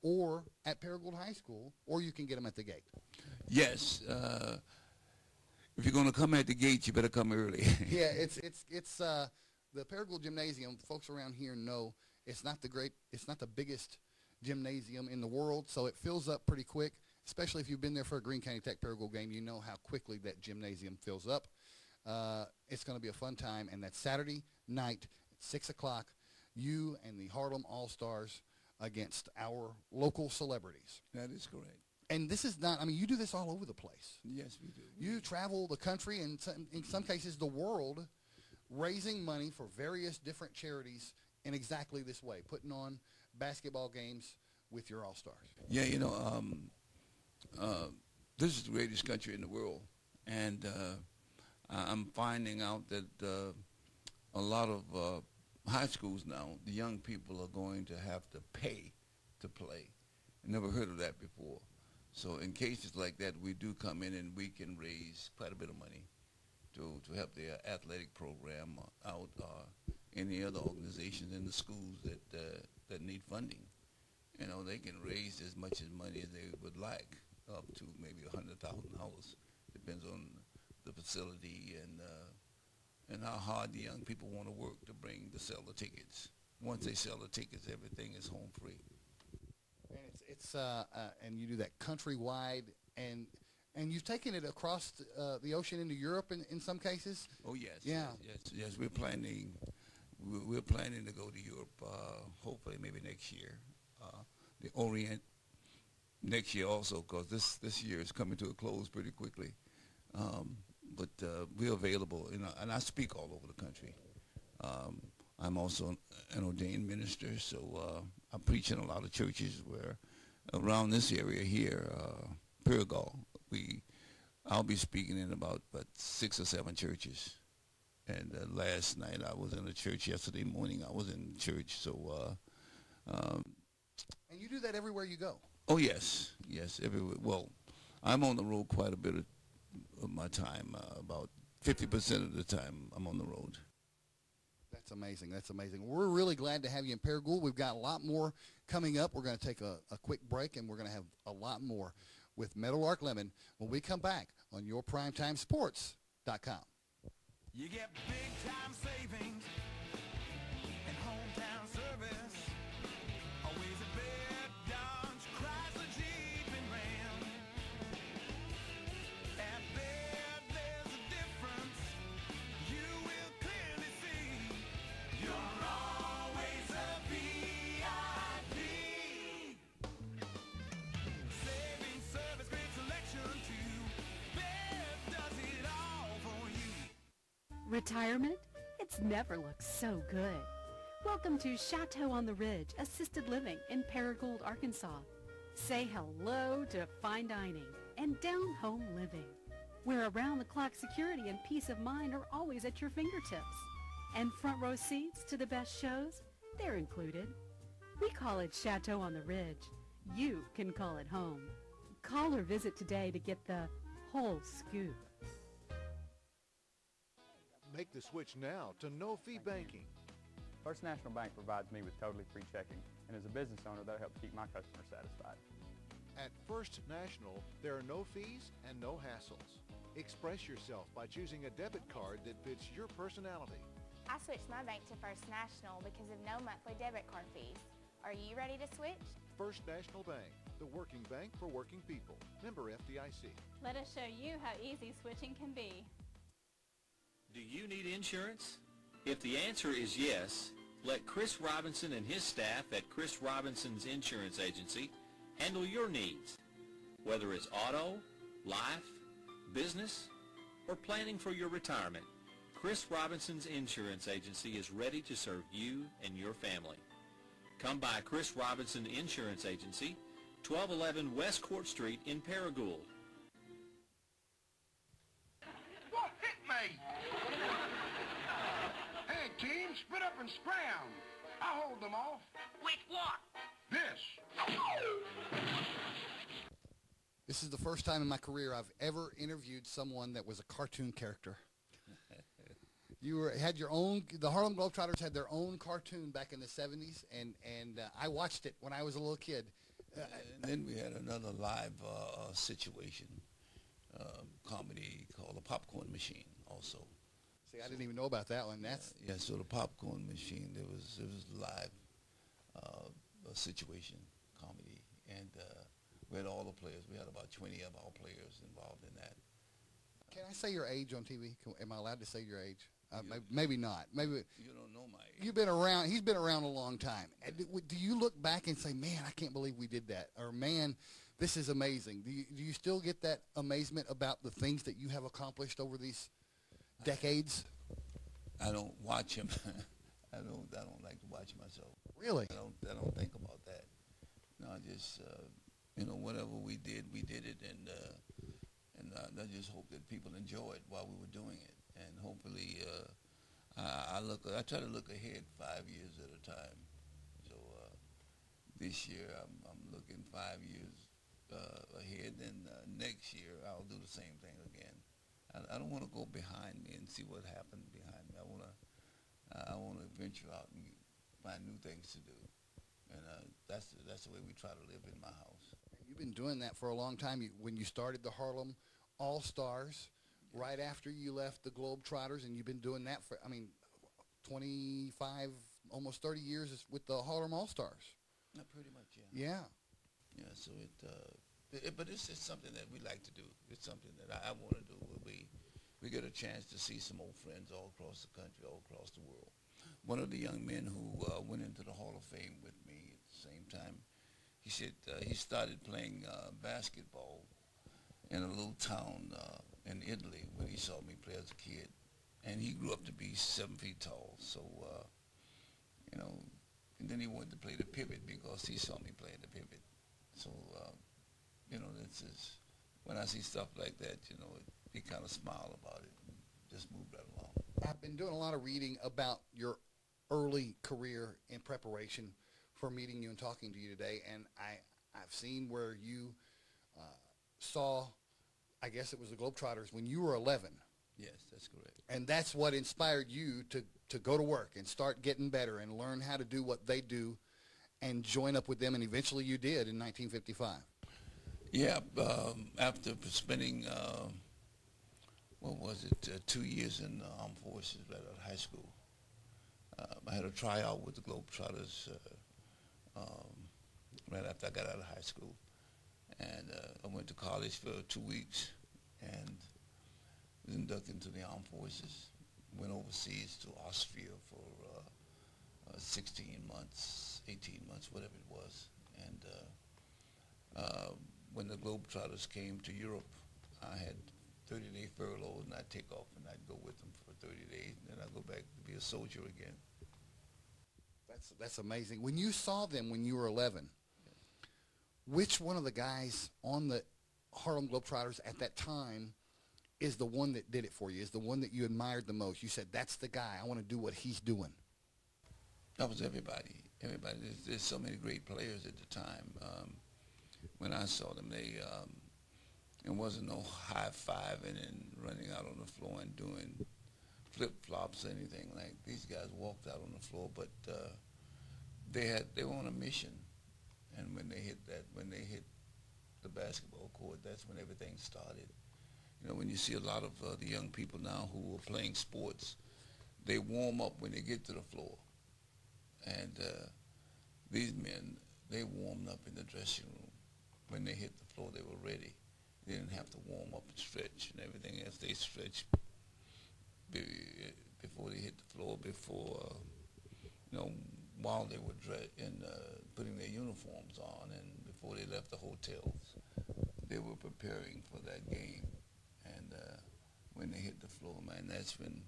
or at Paragould High School, or you can get them at the gate. Yes. If you're going to come at the gate, you better come early. Yeah, it's the Paragould Gymnasium. Folks around here know it's not the biggest gymnasium in the world, so it fills up pretty quick. Especially if you've been there for a Greene County Tech Paragould game, you know how quickly that gymnasium fills up. It's going to be a fun time, and that's Saturday night at 6 o'clock, you and the Harlem All-Stars against our local celebrities. That is correct. And this is not, you do this all over the place. Yes, we do. You travel the country and in some cases the world raising money for various different charities in exactly this way, putting on basketball games with your All-Stars. Yeah, this is the greatest country in the world, and I'm finding out that a lot of high schools now, the young people are going to have to pay to play. Never heard of that before. So in cases like that, we do come in and we can raise quite a bit of money to help their athletic program out, any other organizations in the schools that need funding. You know, they can raise as much as money as they would like, up to maybe $100,000. Depends on the facility and how hard the young people want to work to sell the tickets. Once they sell the tickets, everything is home free. And it's and you do that countrywide, and you've taken it across the ocean into Europe in some cases. Oh yes, yeah, yes. We're planning to go to Europe. Hopefully, maybe next year. The Orient next year also, because this year is coming to a close pretty quickly. But we're available, and I speak all over the country. I'm also an ordained minister, so I preach in a lot of churches where around this area here, Paragould. I'll be speaking in about 6 or 7 churches. And last night I was in a church. Yesterday morning I was in church. So. And you do that everywhere you go. Oh yes, everywhere. Well, I'm on the road quite a bit of my time. About 50% of the time I'm on the road. That's amazing. That's amazing. We're really glad to have you in Paragould. We've got a lot more coming up. We're going to take a quick break, and we're going to have a lot more with Meadowlark Lemon when we come back on yourprimetimesports.com. You get big-time savings and hometown service. Always a bed, Dodge, Chrysler, Jeep, and Ram. At Bed, there's a difference you will clearly see. You're always a VIP. Saving service, great selection too. Bed does it all for you. Retirement? It's never looked so good. Welcome to Chateau on the Ridge Assisted Living in Paragould, Arkansas. Say hello to fine dining and down-home living, where around-the-clock security and peace of mind are always at your fingertips. And front row seats to the best shows, they're included. We call it Chateau on the Ridge. You can call it home. Call or visit today to get the whole scoop. Make the switch now to no-fee banking. First National Bank provides me with totally free checking, and as a business owner, that helps keep my customers satisfied. At First National, there are no fees and no hassles. Express yourself by choosing a debit card that fits your personality. I switched my bank to First National because of no monthly debit card fees. Are you ready to switch? First National Bank, the working bank for working people. Member FDIC. Let us show you how easy switching can be. Do you need insurance? If the answer is yes, let Chris Robinson and his staff at Chris Robinson's Insurance Agency handle your needs. Whether it's auto, life, business, or planning for your retirement, Chris Robinson's Insurance Agency is ready to serve you and your family. Come by Chris Robinson Insurance Agency, 1211 West Court Street in Paragould. What hit me? Hey, team, split up and scram. I'll hold them off. With what? This. This is the first time in my career I've ever interviewed someone that was a cartoon character. Had your own. The Harlem Globetrotters had their own cartoon back in the '70s, and I watched it when I was a little kid. And then we had another live situation, comedy called The Popcorn Machine also. See, I didn't even know about that one. That's yeah. So The Popcorn Machine, it was live situation comedy, and we had all the players. We had about 20 of our players involved in that. Can I say your age on TV? Am I allowed to say your age? Maybe not. Maybe you don't know my age. You've been around. He's been around a long time. Do you look back and say, "Man, I can't believe we did that," or "Man, this is amazing"? Do you still get that amazement about the things that you have accomplished over these decades? I don't watch him. I don't like to watch myself. Really? I don't think about that. No, I just whatever we did it, and I just hope that people enjoy it while we were doing it, and hopefully I try to look ahead 5 years at a time. So this year I'm looking 5 years ahead, and next year I'll do the same thing again. I don't want to go behind me and see what happened behind me. I want to venture out and find new things to do, and that's the way we try to live in my house. You've been doing that for a long time. When you started the Harlem All-Stars, right after you left the Globetrotters, and you've been doing that for, 25, almost 30 years with the Harlem All-Stars. Pretty much, yeah. Yeah. Yeah, so but it's something that we like to do. It's something that I want to do. We get a chance to see some old friends all across the country, all across the world. One of the young men who went into the Hall of Fame with me at the same time, he said he started playing basketball in a little town in Italy when he saw me play as a kid. And he grew up to be 7 feet tall. So, and then he wanted to play the pivot because he saw me playing the pivot. So, this is, when I see stuff like that, you kind of smile about it and just move right along. I've been doing a lot of reading about your early career in preparation for meeting you and talking to you today, and I've seen where you saw, I guess it was the Globetrotters when you were 11. Yes, that's correct. And that's what inspired you to go to work and start getting better and learn how to do what they do and join up with them, and eventually you did in 1955. Yeah, after spending, 2 years in the armed forces right out of high school, I had a tryout with the Globetrotters right after I got out of high school. And I went to college for 2 weeks and was inducted into the armed forces. Went overseas to Austria for 16 months, 18 months, whatever it was. And when the Globetrotters came to Europe, I had 30-day furloughs, and I'd take off and I'd go with them for 30 days, and then I'd go back to be a soldier again. That's amazing. When you saw them when you were 11, which one of the guys on the Harlem Globetrotters at that time is the one that did it for you, is the one that you admired the most? You said, that's the guy. I want to do what he's doing. That was everybody. Everybody. There's so many great players at the time. When I saw them, it wasn't no high-fiving and running out on the floor and doing flip-flops or anything like. These guys walked out on the floor, but they were on a mission. And when they hit the basketball court, that's when everything started. When you see a lot of the young people now who are playing sports, they warm up when they get to the floor. And these men, they warmed up in the dressing room. When they hit the floor, they were ready. They didn't have to warm up and stretch and everything else. They stretched before they hit the floor, while they were putting their uniforms on, and before they left the hotels. They were preparing for that game. And when they hit the floor, man, that's when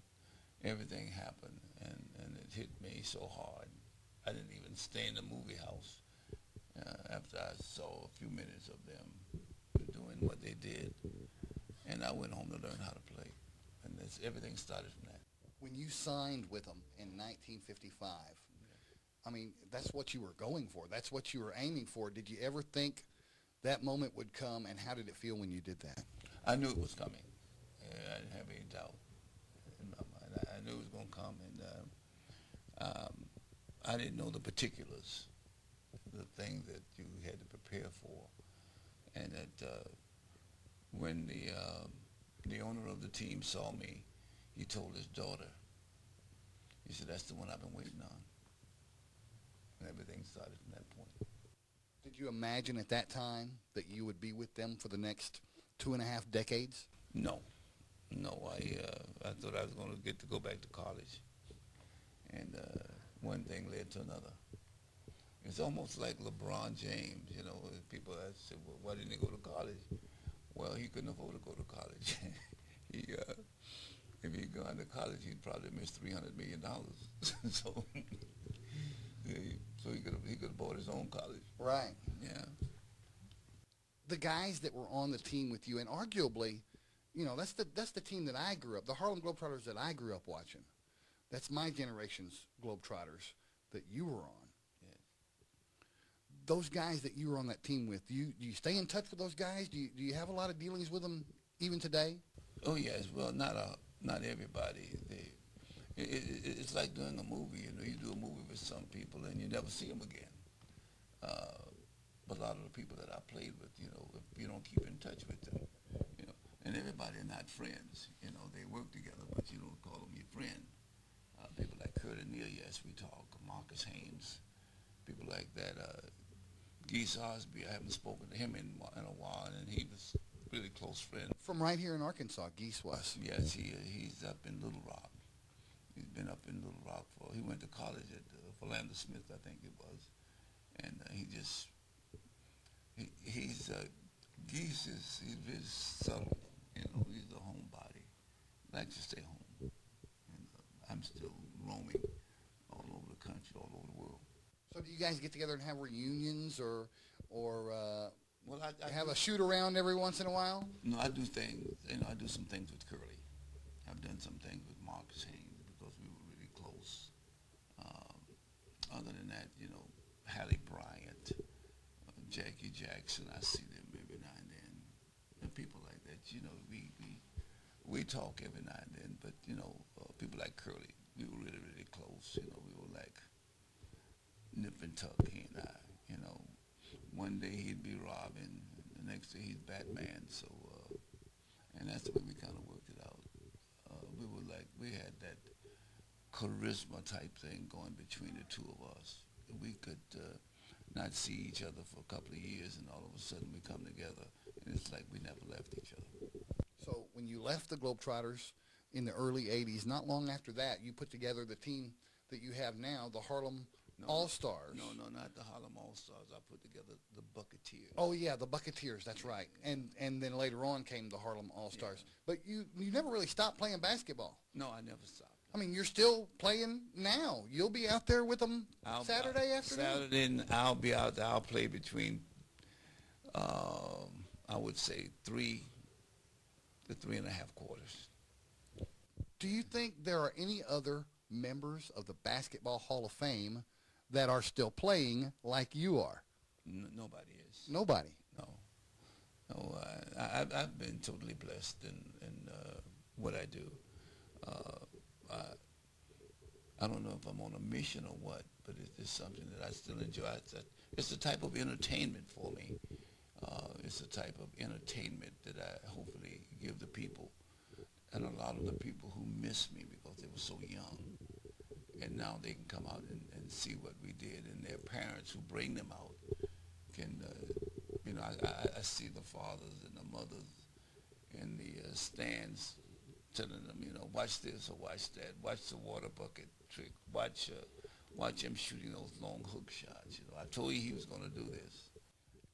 everything happened, and it hit me so hard. I didn't even stay in the movie house after I saw a few minutes of them doing what they did, and I went home to learn how to play, and everything started from that. When you signed with them in 1955, that's what you were going for. That's what you were aiming for. Did you ever think that moment would come, and how did it feel when you did that? I knew it was coming. I didn't have any doubt in my mind. I knew it was going to come, and I didn't know the particulars, the things that you had to prepare for, and that when the owner of the team saw me, he told his daughter, he said, "That's the one I've been waiting on." And everything started from that point. Did you imagine at that time that you would be with them for the next 2.5 decades? No. I thought I was going to get to go back to college. And one thing led to another. It's almost like LeBron James, people say, well, why didn't he go to college? Well, he couldn't afford to go to college. If he'd gone to college, he'd probably missed $300 million. So he could have bought his own college. Right. Yeah. The guys that were on the team with you, and arguably, that's the team that I grew up, the Harlem Globetrotters that I grew up watching. That's my generation's Globetrotters that you were on. Yeah. those guys that you were on that team with, do you stay in touch with those guys? Do you have a lot of dealings with them even today? Oh yes, well not everybody. It's like doing a movie. You know, you do a movie with some people and you never see them again. But a lot of the people that I played with, you know, if you don't keep in touch with them, you know, and everybody are not friends. You know, they work together, but you don't call them your friend. People like Kurt and Neil, yes, we talk. Marcus Haynes, people like that. Geese Osby, I haven't spoken to him in a while, and he was a really close friend. From right here in Arkansas, Geese was. Yes, he's up in Little Rock. He's been up in Little Rock he went to college at Philander Smith, I think it was. And Geese he's very subtle, you know, he's a homebody. He likes to stay home. And I'm still roaming all over the country, all over the world. So do you guys get together and have reunions or well, I have a shoot around every once in a while? No, I do things, you know, I do some things with Curly. I've done some things with Marcus Haynes because we were really close. Other than that, you know, Hallie Bryant, Jackie Jackson, I see them every now and then. And people like that, you know, we talk every now and then, but, you know, people like Curly, we were really, really close. You know, we were like nip and tuck, he and I, you know. One day he'd be Robin, and the next day he's Batman, so, and that's the way we kind of worked it out. We had that charisma type thing going between the two of us. We could not see each other for a couple of years, and all of a sudden we come together, and it's like we never left each other. So when you left the Globetrotters in the early 80s, not long after that, you put together the team that you have now, the Harlem All-Stars. No, not the Harlem All-Stars. I put together the Bucketeers. Oh, yeah, the Bucketeers, that's right. And then later on came the Harlem All-Stars. Yeah. But you never really stopped playing basketball. No, I never stopped. I mean, you're still playing now. You'll be out there with them Saturday afternoon? Saturday, I'll be out there. I'll play between, I would say, 3 to 3.5 quarters. Do you think there are any other members of the Basketball Hall of Fame that are still playing like you are? Nobody is. Nobody? No, I've been totally blessed in what I do. I don't know if I'm on a mission or what, but it's something that I still enjoy. It's a type of entertainment for me. It's a type of entertainment that I hopefully give the people, and a lot of the people who miss me because they were so young, and now they can come out and see what we did, and their parents who bring them out can, you know, I see the fathers and the mothers in the stands telling them, you know, watch this or watch that, watch the water bucket trick, watch him shooting those long hook shots. You know, I told you he was going to do this.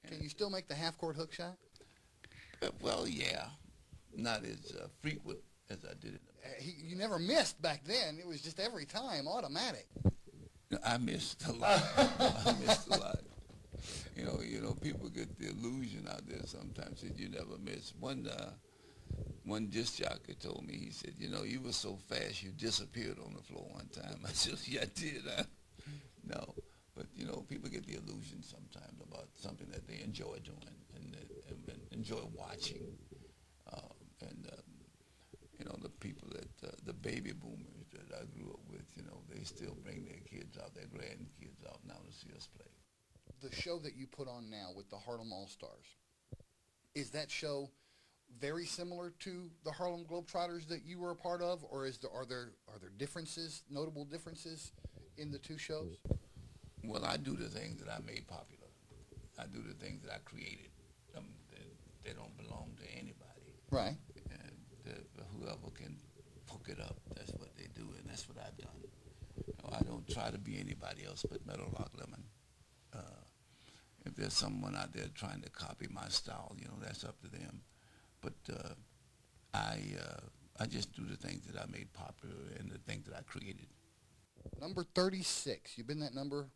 Can you still make the half-court hook shot? Well, yeah, not as frequent as I did it. You never missed back then. It was just every time, automatic. I missed a lot. I missed a lot. You know, people get the illusion out there sometimes that you never miss. One disc jockey told me, he said, you know, you were so fast you disappeared on the floor one time. I said, yeah, I did. No, but, you know, people get the illusion sometimes about something that they enjoy doing and enjoy watching. You know, the people that, the baby boomers that I grew up with, you know, they still bring their kids out, their grandkids out now to see us play. The show that you put on now with the Harlem All-Stars, is that show very similar to the Harlem Globetrotters that you were a part of, or are there differences, notable differences in the two shows? Well, I do the things that I made popular. I do the things that I created. They don't belong to anybody. Right. And whoever can hook it up, that's what they do, and that's what I've done. You know, I don't try to be anybody else but Meadowlark Lemon. If there's someone out there trying to copy my style, you know, that's up to them. But I just do the things that I made popular and the things that I created. Number 36. You've been that number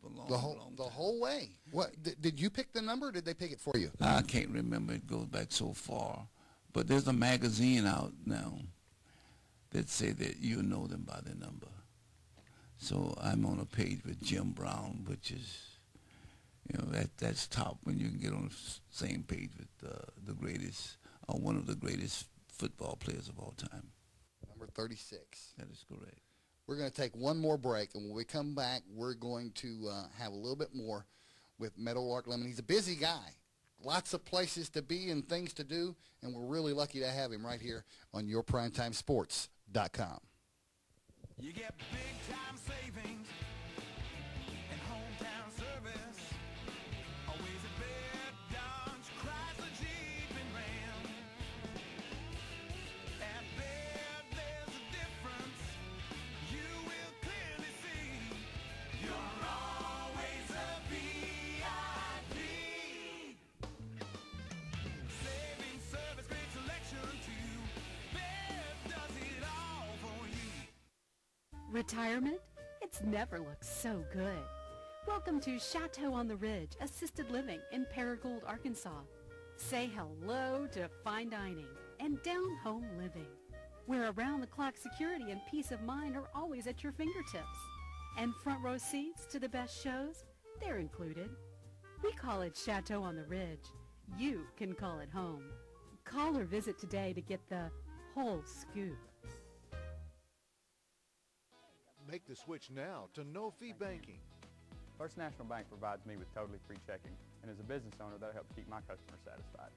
the whole way. What did you pick the number, or did they pick it for you? I can't remember. It goes back so far. But there's a magazine out now that say that you know them by their number. So I'm on a page with Jim Brown, which is, that's top when you can get on the same page with the greatest, or one of the greatest football players of all time. Number 36. That is correct. We're going to take one more break, and when we come back, we're going to have a little bit more with Meadowlark Lemon. He's a busy guy. Lots of places to be and things to do, and we're really lucky to have him right here on yourprimetimesports.com. You get big-time savings and hometown service. Always a bed, Dodge, Chrysler, Jeep, and Ram. At Bed, there's a difference you will clearly see. You're always a VIP. Saving service, great selection too. Bed does it all for you. Retirement? It's never looked so good. Welcome to Chateau on the Ridge Assisted Living in Paragould, Arkansas. Say hello to fine dining and down-home living, where around-the-clock security and peace of mind are always at your fingertips. And front row seats to the best shows, they're included. We call it Chateau on the Ridge. You can call it home. Call or visit today to get the whole scoop. Make the switch now to no-fee banking. First National Bank provides me with totally free checking, and as a business owner, that helps keep my customers satisfied.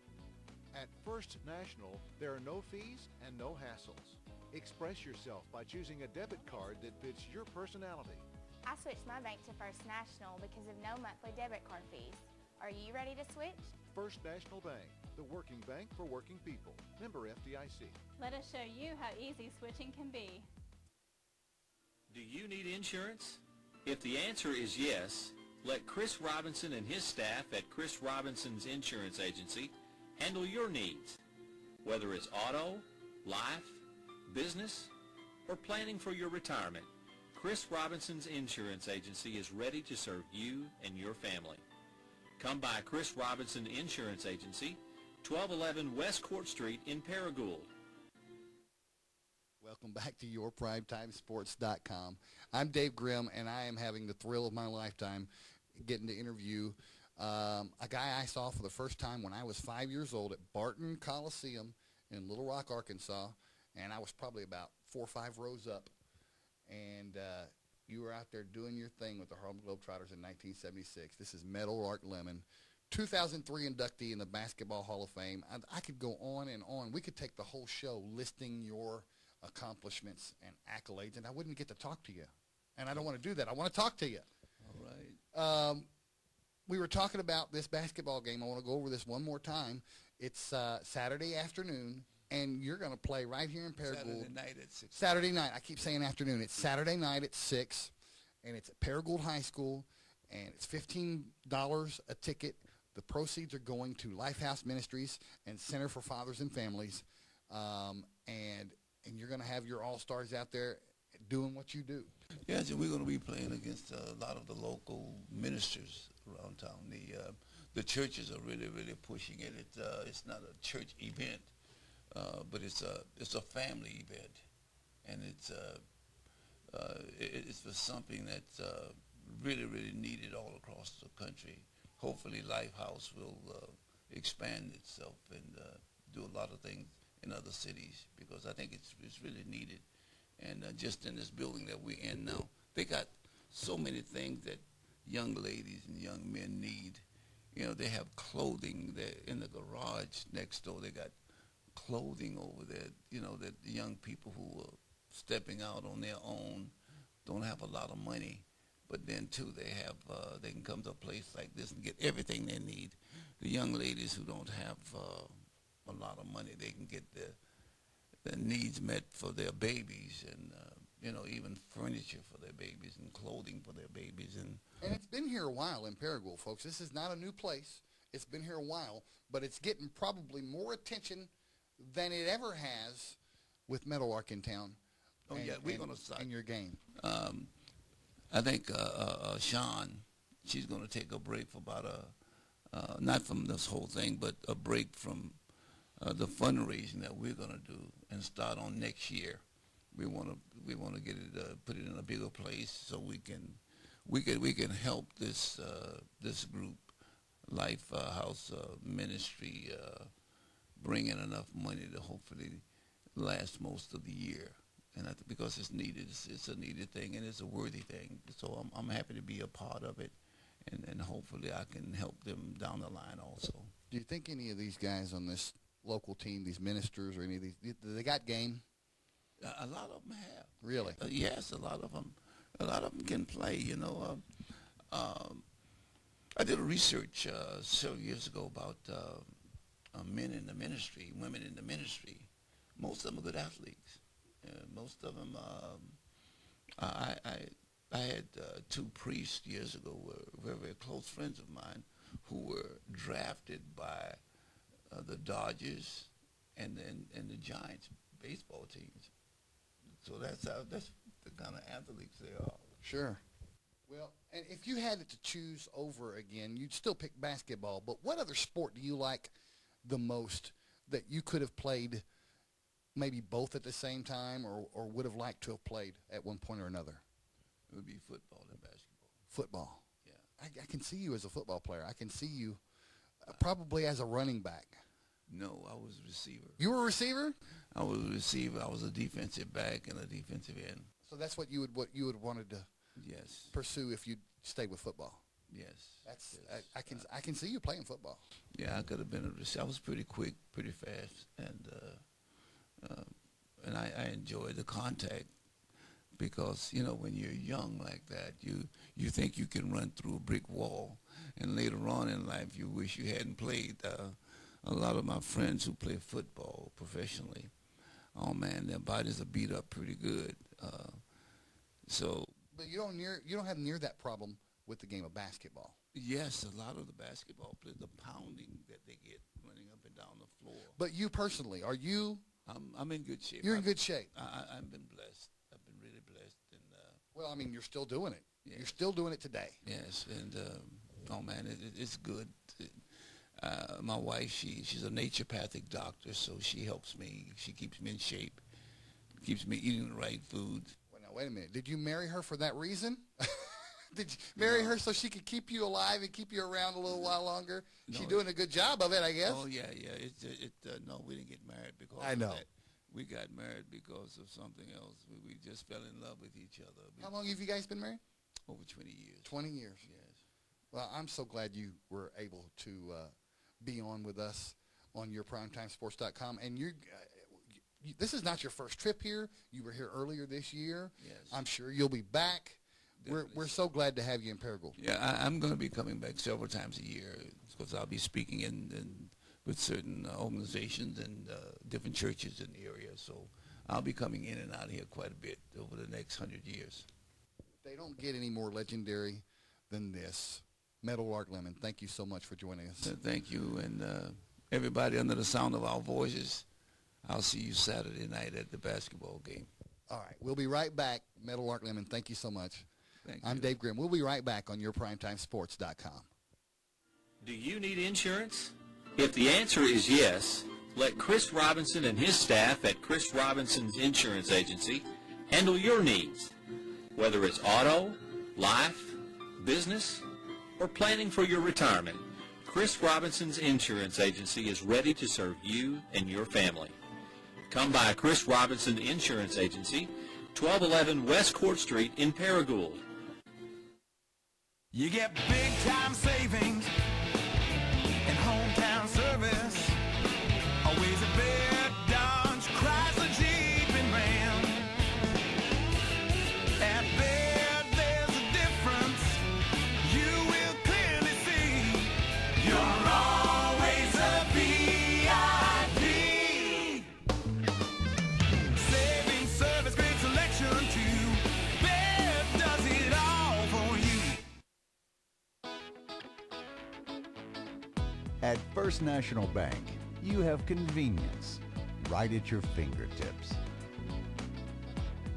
At First National, there are no fees and no hassles. Express yourself by choosing a debit card that fits your personality. I switched my bank to First National because of no monthly debit card fees. Are you ready to switch? First National Bank, the working bank for working people. Member FDIC. Let us show you how easy switching can be. Do you need insurance? If the answer is yes, let Chris Robinson and his staff at Chris Robinson's Insurance Agency handle your needs. Whether it's auto, life, business, or planning for your retirement, Chris Robinson's Insurance Agency is ready to serve you and your family. Come by Chris Robinson Insurance Agency, 1211 West Court Street in Paragould. Welcome back to yourprimetimesports.com. I'm Dave Grimm, and I am having the thrill of my lifetime getting to interview a guy I saw for the first time when I was 5 years old at Barton Coliseum in Little Rock, Arkansas, and I was probably about 4 or 5 rows up. And you were out there doing your thing with the Harlem Globetrotters in 1976. This is Meadowlark Lemon, 2003 inductee in the Basketball Hall of Fame. I could go on and on. We could take the whole show listing your accomplishments and accolades, and I wouldn't get to talk to you. And I don't want to do that. I want to talk to you. All right. We were talking about this basketball game. I want to go over this one more time. It's Saturday afternoon, and you're going to play right here in Paragould. Saturday night at 6. Saturday night. I keep saying afternoon. It's Saturday night at 6, and it's at Paragould High School, and it's $15 a ticket. The proceeds are going to Lifehouse Ministries and Center for Fathers and Families, and you're going to have your all-stars out there doing what you do. Yeah, so we're going to be playing against a lot of the local ministers around town. The churches are really, really pushing it. It's not a church event, but it's a family event, and it's for something that's really, really needed all across the country. Hopefully, Lifehouse will expand itself and do a lot of things in other cities, because I think it's really needed. And just in this building that we're in now, they got so many things that young ladies and young men need. You know, they have clothing there in the garage next door. They got clothing over there, you know, that the young people who are stepping out on their own don't have a lot of money. But then, too, they can come to a place like this and get everything they need. The young ladies who don't have a lot of money, they can get their needs met for their babies, and you know, even furniture for their babies and clothing for their babies. And it's been here a while in Paragould, folks. This is not a new place. It's been here a while, but it's getting probably more attention than it ever has with Meadowlark in town. Oh, yeah, we're going to start in your game. I think Sean, she's going to take a break for about not from this whole thing, but a break from the fundraising that we're going to do and start on next year. We want to get it, put it in a bigger place so we can help this group Life House ministry bring in enough money to hopefully last most of the year. And because it's needed, it's a needed thing and it's a worthy thing. So I'm happy to be a part of it, and hopefully I can help them down the line also. Do you think any of these guys on this local team, these ministers or any of these, they got game? A lot of them have. Really? Yes, a lot of them. A lot of them can play. You know, I did a research several years ago about men in the ministry, women in the ministry. Most of them are good athletes. Most of them. I had two priests years ago who were very, very close friends of mine who were drafted by the Dodgers and the Giants baseball teams. So that's the kind of athletes they are. Sure. Well, and if you had it to choose over again, you'd still pick basketball. But what other sport do you like the most that you could have played maybe both at the same time or would have liked to have played at one point or another? It would be football and basketball. Football. Yeah. I can see you as a football player. I can see you probably as a running back. No, I was a receiver. You were a receiver? I was a receiver. I was a defensive back and a defensive end. So that's what you would wanted to pursue if you stayed with football. Yes. That's I can see you playing football. Yeah, I could have been a receiver. I was pretty quick, pretty fast, and I enjoyed the contact because when you're young like that, you think you can run through a brick wall, and later on in life you wish you hadn't played. A lot of my friends who play football professionally, oh man, their bodies are beat up pretty good. But you don't have near that problem with the game of basketball. Yes, a lot of the basketball players, the pounding that they get running up and down the floor. But you personally, are you? I'm in good shape. You're in good shape. I've been blessed. I've been really blessed. And well, I mean, you're still doing it. Yes. You're still doing it today. Yes, and oh man, it's good. My wife, she's a naturopathic doctor, so she helps me. She keeps me in shape, keeps me eating the right foods. Well, now wait a minute. Did you marry her for that reason? Did you marry her so she could keep you alive and keep you around a little while longer? No, She's doing a good job of it, I guess. Oh yeah. No, we didn't get married because I know. of that. We got married because of something else. We just fell in love with each other. How long have you guys been married? Over 20 years. 20 years. Yes. Well, I'm so glad you were able to be on with us on your PrimetimeSports.com. And this is not your first trip here. You were here earlier this year. Yes. I'm sure you'll be back. We're so glad to have you in Paragould. Yeah, I'm going to be coming back several times a year because I'll be speaking with certain organizations and different churches in the area. So I'll be coming in and out here quite a bit over the next 100 years. They don't get any more legendary than this. Meadowlark Lemon, thank you so much for joining us. Thank you, and everybody under the sound of our voices, I'll see you Saturday night at the basketball game. All right, we'll be right back. Meadowlark Lemon, thank you so much. Thank you. I'm Dave Grimm. We'll be right back on your PrimetimeSports.com. Do you need insurance? If the answer is yes, let Chris Robinson and his staff at Chris Robinson's Insurance Agency handle your needs. Whether it's auto, life, business, or planning for your retirement, Chris Robinson's Insurance Agency is ready to serve you and your family. Come by Chris Robinson Insurance Agency, 1211 West Court Street in Paragould. You get big-time savings and hometown service. Always a bed, Dodge, Chrysler, Jeep, and Ram. At Baird, there's a difference you will clearly see. You're always a VIP. Saving service, great selection too. Baird does it all for you. At First National Bank, you have convenience right at your fingertips.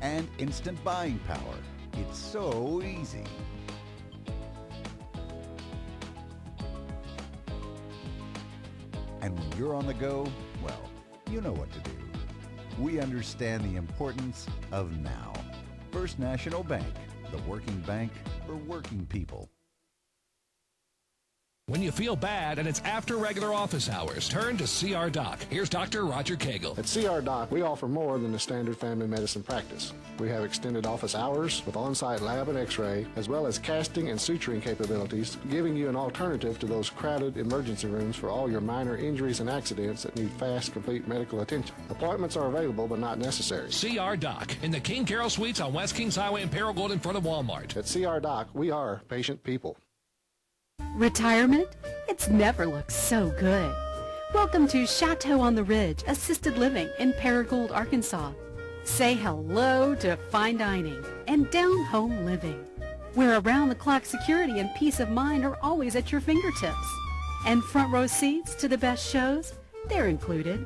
And instant buying power. It's so easy. And when you're on the go, well, you know what to do. We understand the importance of now. First National Bank, the working bank for working people. When you feel bad and it's after regular office hours, turn to CR Doc. Here's Dr. Roger Cagle. At CR Doc, we offer more than the standard family medicine practice. We have extended office hours with on-site lab and x-ray, as well as casting and suturing capabilities, giving you an alternative to those crowded emergency rooms for all your minor injuries and accidents that need fast, complete medical attention. Appointments are available but not necessary. CR Doc in the King Carroll Suites on West Kings Highway in Paragould in front of Walmart. At CR Doc, we are patient people. Retirement? It's never looked so good. Welcome to Chateau on the Ridge Assisted Living in Paragould, Arkansas. Say hello to fine dining and down-home living, where around-the-clock security and peace of mind are always at your fingertips. And front row seats to the best shows, they're included.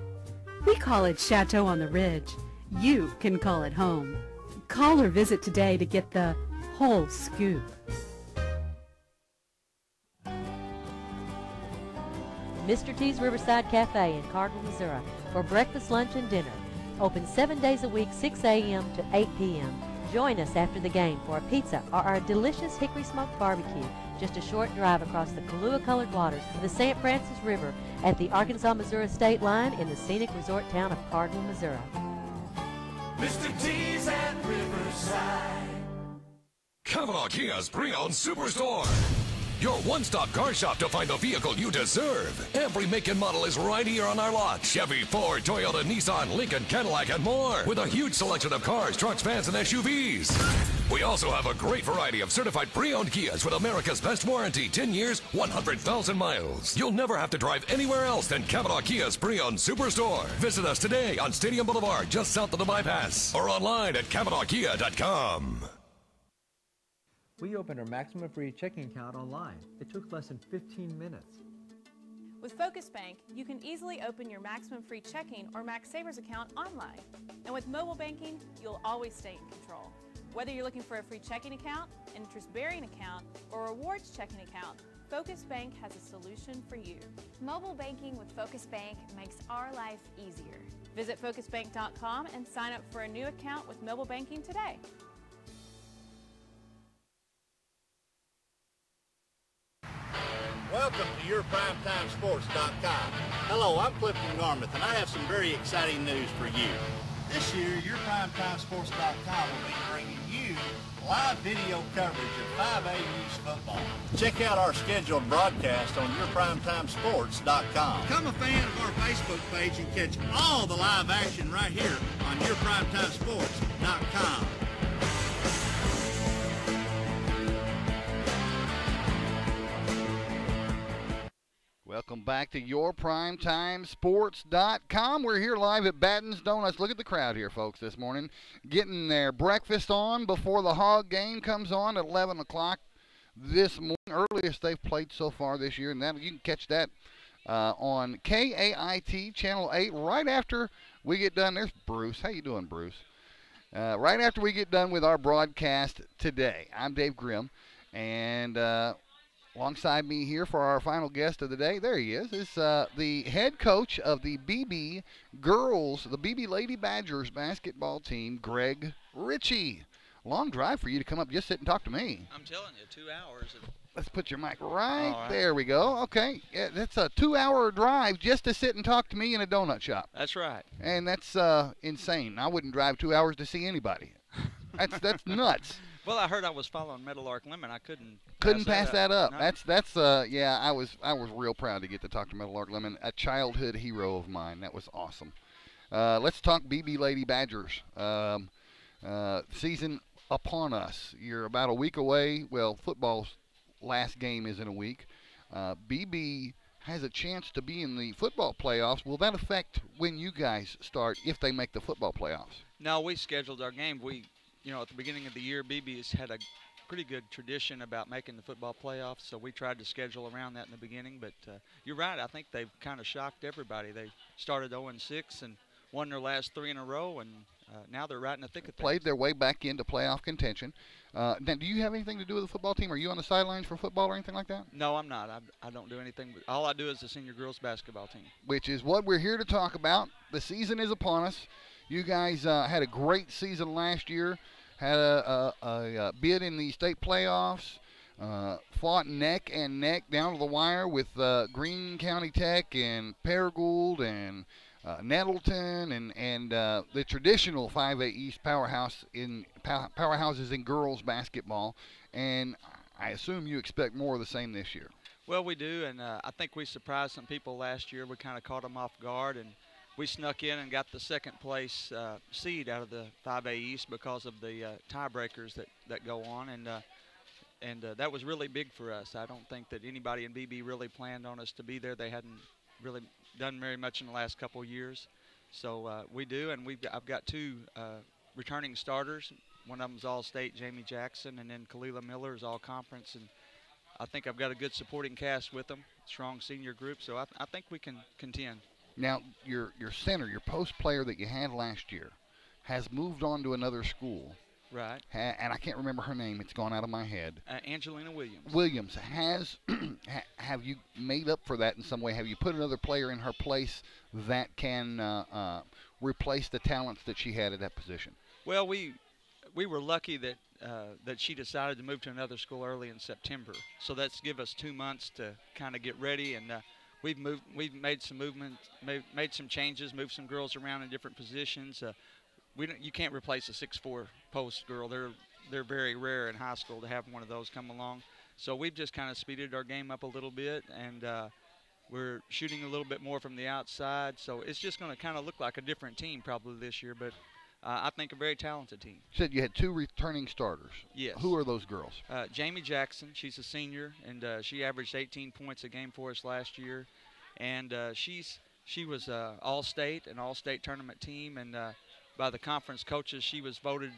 We call it Chateau on the Ridge. You can call it home. Call or visit today to get the whole scoop. Mr. T's Riverside Cafe in Cardinal, Missouri for breakfast, lunch, and dinner. Open 7 days a week, 6 a.m. to 8 p.m. Join us after the game for a pizza or our delicious hickory smoked barbecue. Just a short drive across the Kahlua-colored waters of the St. Francis River at the Arkansas-Missouri state line in the scenic resort town of Cardinal, Missouri. Mr. T's at Riverside. Cavanaugh Kia's pre-owned superstore. Your one-stop car shop to find the vehicle you deserve. Every make and model is right here on our lot. Chevy, Ford, Toyota, Nissan, Lincoln, Cadillac, and more. With a huge selection of cars, trucks, vans, and SUVs. We also have a great variety of certified pre-owned Kias with America's best warranty, 10 years, 100,000 miles. You'll never have to drive anywhere else than Cavanaugh Kia's pre-owned superstore. Visit us today on Stadium Boulevard, just south of the bypass, or online at CavanaughKia.com. We opened our maximum free checking account online. It took less than 15 minutes. With Focus Bank, you can easily open your maximum free checking or Max Savers account online. And with mobile banking, you'll always stay in control. Whether you're looking for a free checking account, an interest-bearing account, or a rewards checking account, Focus Bank has a solution for you. Mobile banking with Focus Bank makes our life easier. Visit FocusBank.com and sign up for a new account with mobile banking today. Welcome to YourPrimetimeSports.com. Hello, I'm Clifton Garmrath, and I have some very exciting news for you. This year, YourPrimetimeSports.com will be bringing you live video coverage of 5A youth football. Check out our scheduled broadcast on YourPrimetimeSports.com. Become a fan of our Facebook page and catch all the live action right here on YourPrimetimeSports.com. Welcome back to YourPrimetimeSports.com. We're here live at Batten's Donuts. Look at the crowd here, folks, this morning. Getting their breakfast on before the Hog game comes on at 11 o'clock this morning. Earliest they've played so far this year. And that, you can catch that on KAIT Channel 8 right after we get done. There's Bruce. How you doing, Bruce? Right after we get done with our broadcast today. I'm Dave Grimm. And alongside me here for our final guest of the day, there he is the head coach of the Beebe girls, the Beebe Lady Badgers basketball team, Greg Richey. Long drive for you to come up, just sit and talk to me. I'm telling you, 2 hours. Let's put your mic right, All right. there. We go. Okay, yeah, that's a 2-hour drive just to sit and talk to me in a donut shop. That's right. And that's insane. I wouldn't drive 2 hours to see anybody. That's nuts. Well, I heard I was following Meadowlark Lemon. I couldn't pass that up. No. That's yeah. I was real proud to get to talk to Meadowlark Lemon, a childhood hero of mine. That was awesome. Let's talk Beebe Lady Badgers. Season upon us. You're about a week away. Well, football's last game is in a week. Beebe has a chance to be in the football playoffs. Will that affect when you guys start, if they make the football playoffs? No, we scheduled our game. At the beginning of the year, Beebe has had a pretty good tradition about making the football playoffs, so we tried to schedule around that in the beginning. But you're right. I think they've kind of shocked everybody. They started 0-6 and won their last 3 in a row, and now they're right in the thick of things. Played their way back into playoff contention. Now, do you have anything to do with the football team? Are you on the sidelines for football or anything like that? No, I'm not. I don't do anything. All I do is the senior girls basketball team. Which is what we're here to talk about. The season is upon us. You guys had a great season last year. Had a bid in the state playoffs. fought neck and neck down to the wire with Greene County Tech and Paragould and Nettleton and the traditional 5A East powerhouses in girls basketball. And I assume you expect more of the same this year. Well, we do, and I think we surprised some people last year. We kind of caught them off guard, and we snuck in and got the second place seed out of the 5A East because of the tiebreakers that go on, and that was really big for us. I don't think that anybody in Beebe really planned on us to be there. They hadn't really done very much in the last couple of years. So we do, and I've got two returning starters. One of them's All-State, Jamie Jackson, and then Kalila Miller is All-Conference. And I think I've got a good supporting cast with them, strong senior group, so I think we can contend. Now, your center, your post player that you had last year, has moved on to another school. Right. And I can't remember her name. It's gone out of my head. Angelina Williams. Williams. Have you made up for that in some way? Have you put another player in her place that can replace the talents that she had at that position? Well, we were lucky that that she decided to move to another school early in September. So that's give us 2 months to kind of get ready, and we've made some movement, made some changes, moved some girls around in different positions. You can't replace a 6'4" post girl. They're very rare in high school to have one of those come along. So we've just kind of speeded our game up a little bit, and we're shooting a little bit more from the outside. So it's just going to kind of look like a different team probably this year, but I think a very talented team. You said you had two returning starters. Yes. Who are those girls? Jamie Jackson, she's a senior, and she averaged 18 points a game for us last year. And she was All-State, an All-State tournament team, and by the conference coaches, she was voted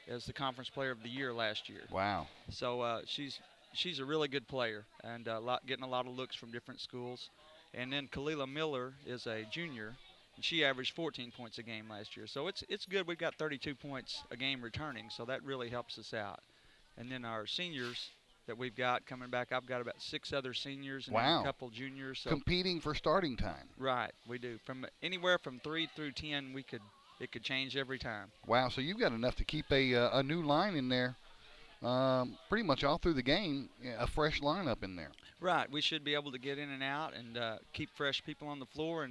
as the Conference Player of the Year last year. Wow. So she's a really good player, and getting a lot of looks from different schools. And then Kalila Miller is a junior. She averaged 14 points a game last year. So it's good. We've got 32 points a game returning, so that really helps us out. And then our seniors that we've got coming back, I've got about 6 other seniors and wow. a couple juniors. So competing for starting time. Right, we do. From anywhere from 3 through 10, it could change every time. Wow, so you've got enough to keep a new line in there pretty much all through the game, a fresh lineup in there. Right, we should be able to get in and out and keep fresh people on the floor,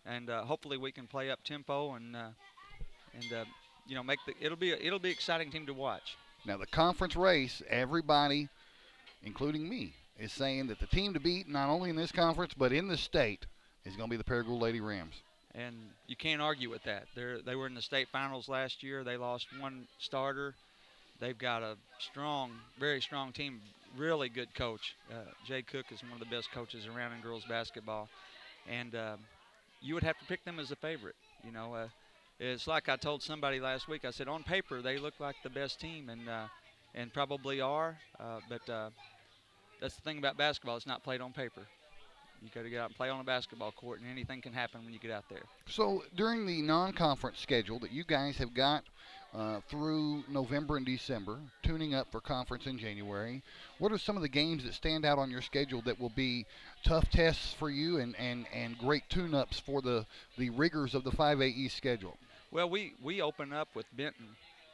and hopefully we can play up tempo and make it'll be exciting team to watch. Now the conference race, everybody, including me, is saying that the team to beat not only in this conference but in the state is going to be the Paragould Lady Rams. And you can't argue with that. They were in the state finals last year. They lost one starter. They've got a strong, very strong team. Really good coach. Jay Cook is one of the best coaches around in girls basketball, and you would have to pick them as a favorite. It's like I told somebody last week. I said, on paper, they look like the best team, and probably are. But that's the thing about basketball. It's not played on paper. You got to get out and play on a basketball court, and anything can happen when you get out there. So during the non-conference schedule that you guys have got through November and December, tuning up for conference in January, what are some of the games that stand out on your schedule that will be tough tests for you and great tune-ups for the rigors of the 5A East schedule? Well, we open up with Benton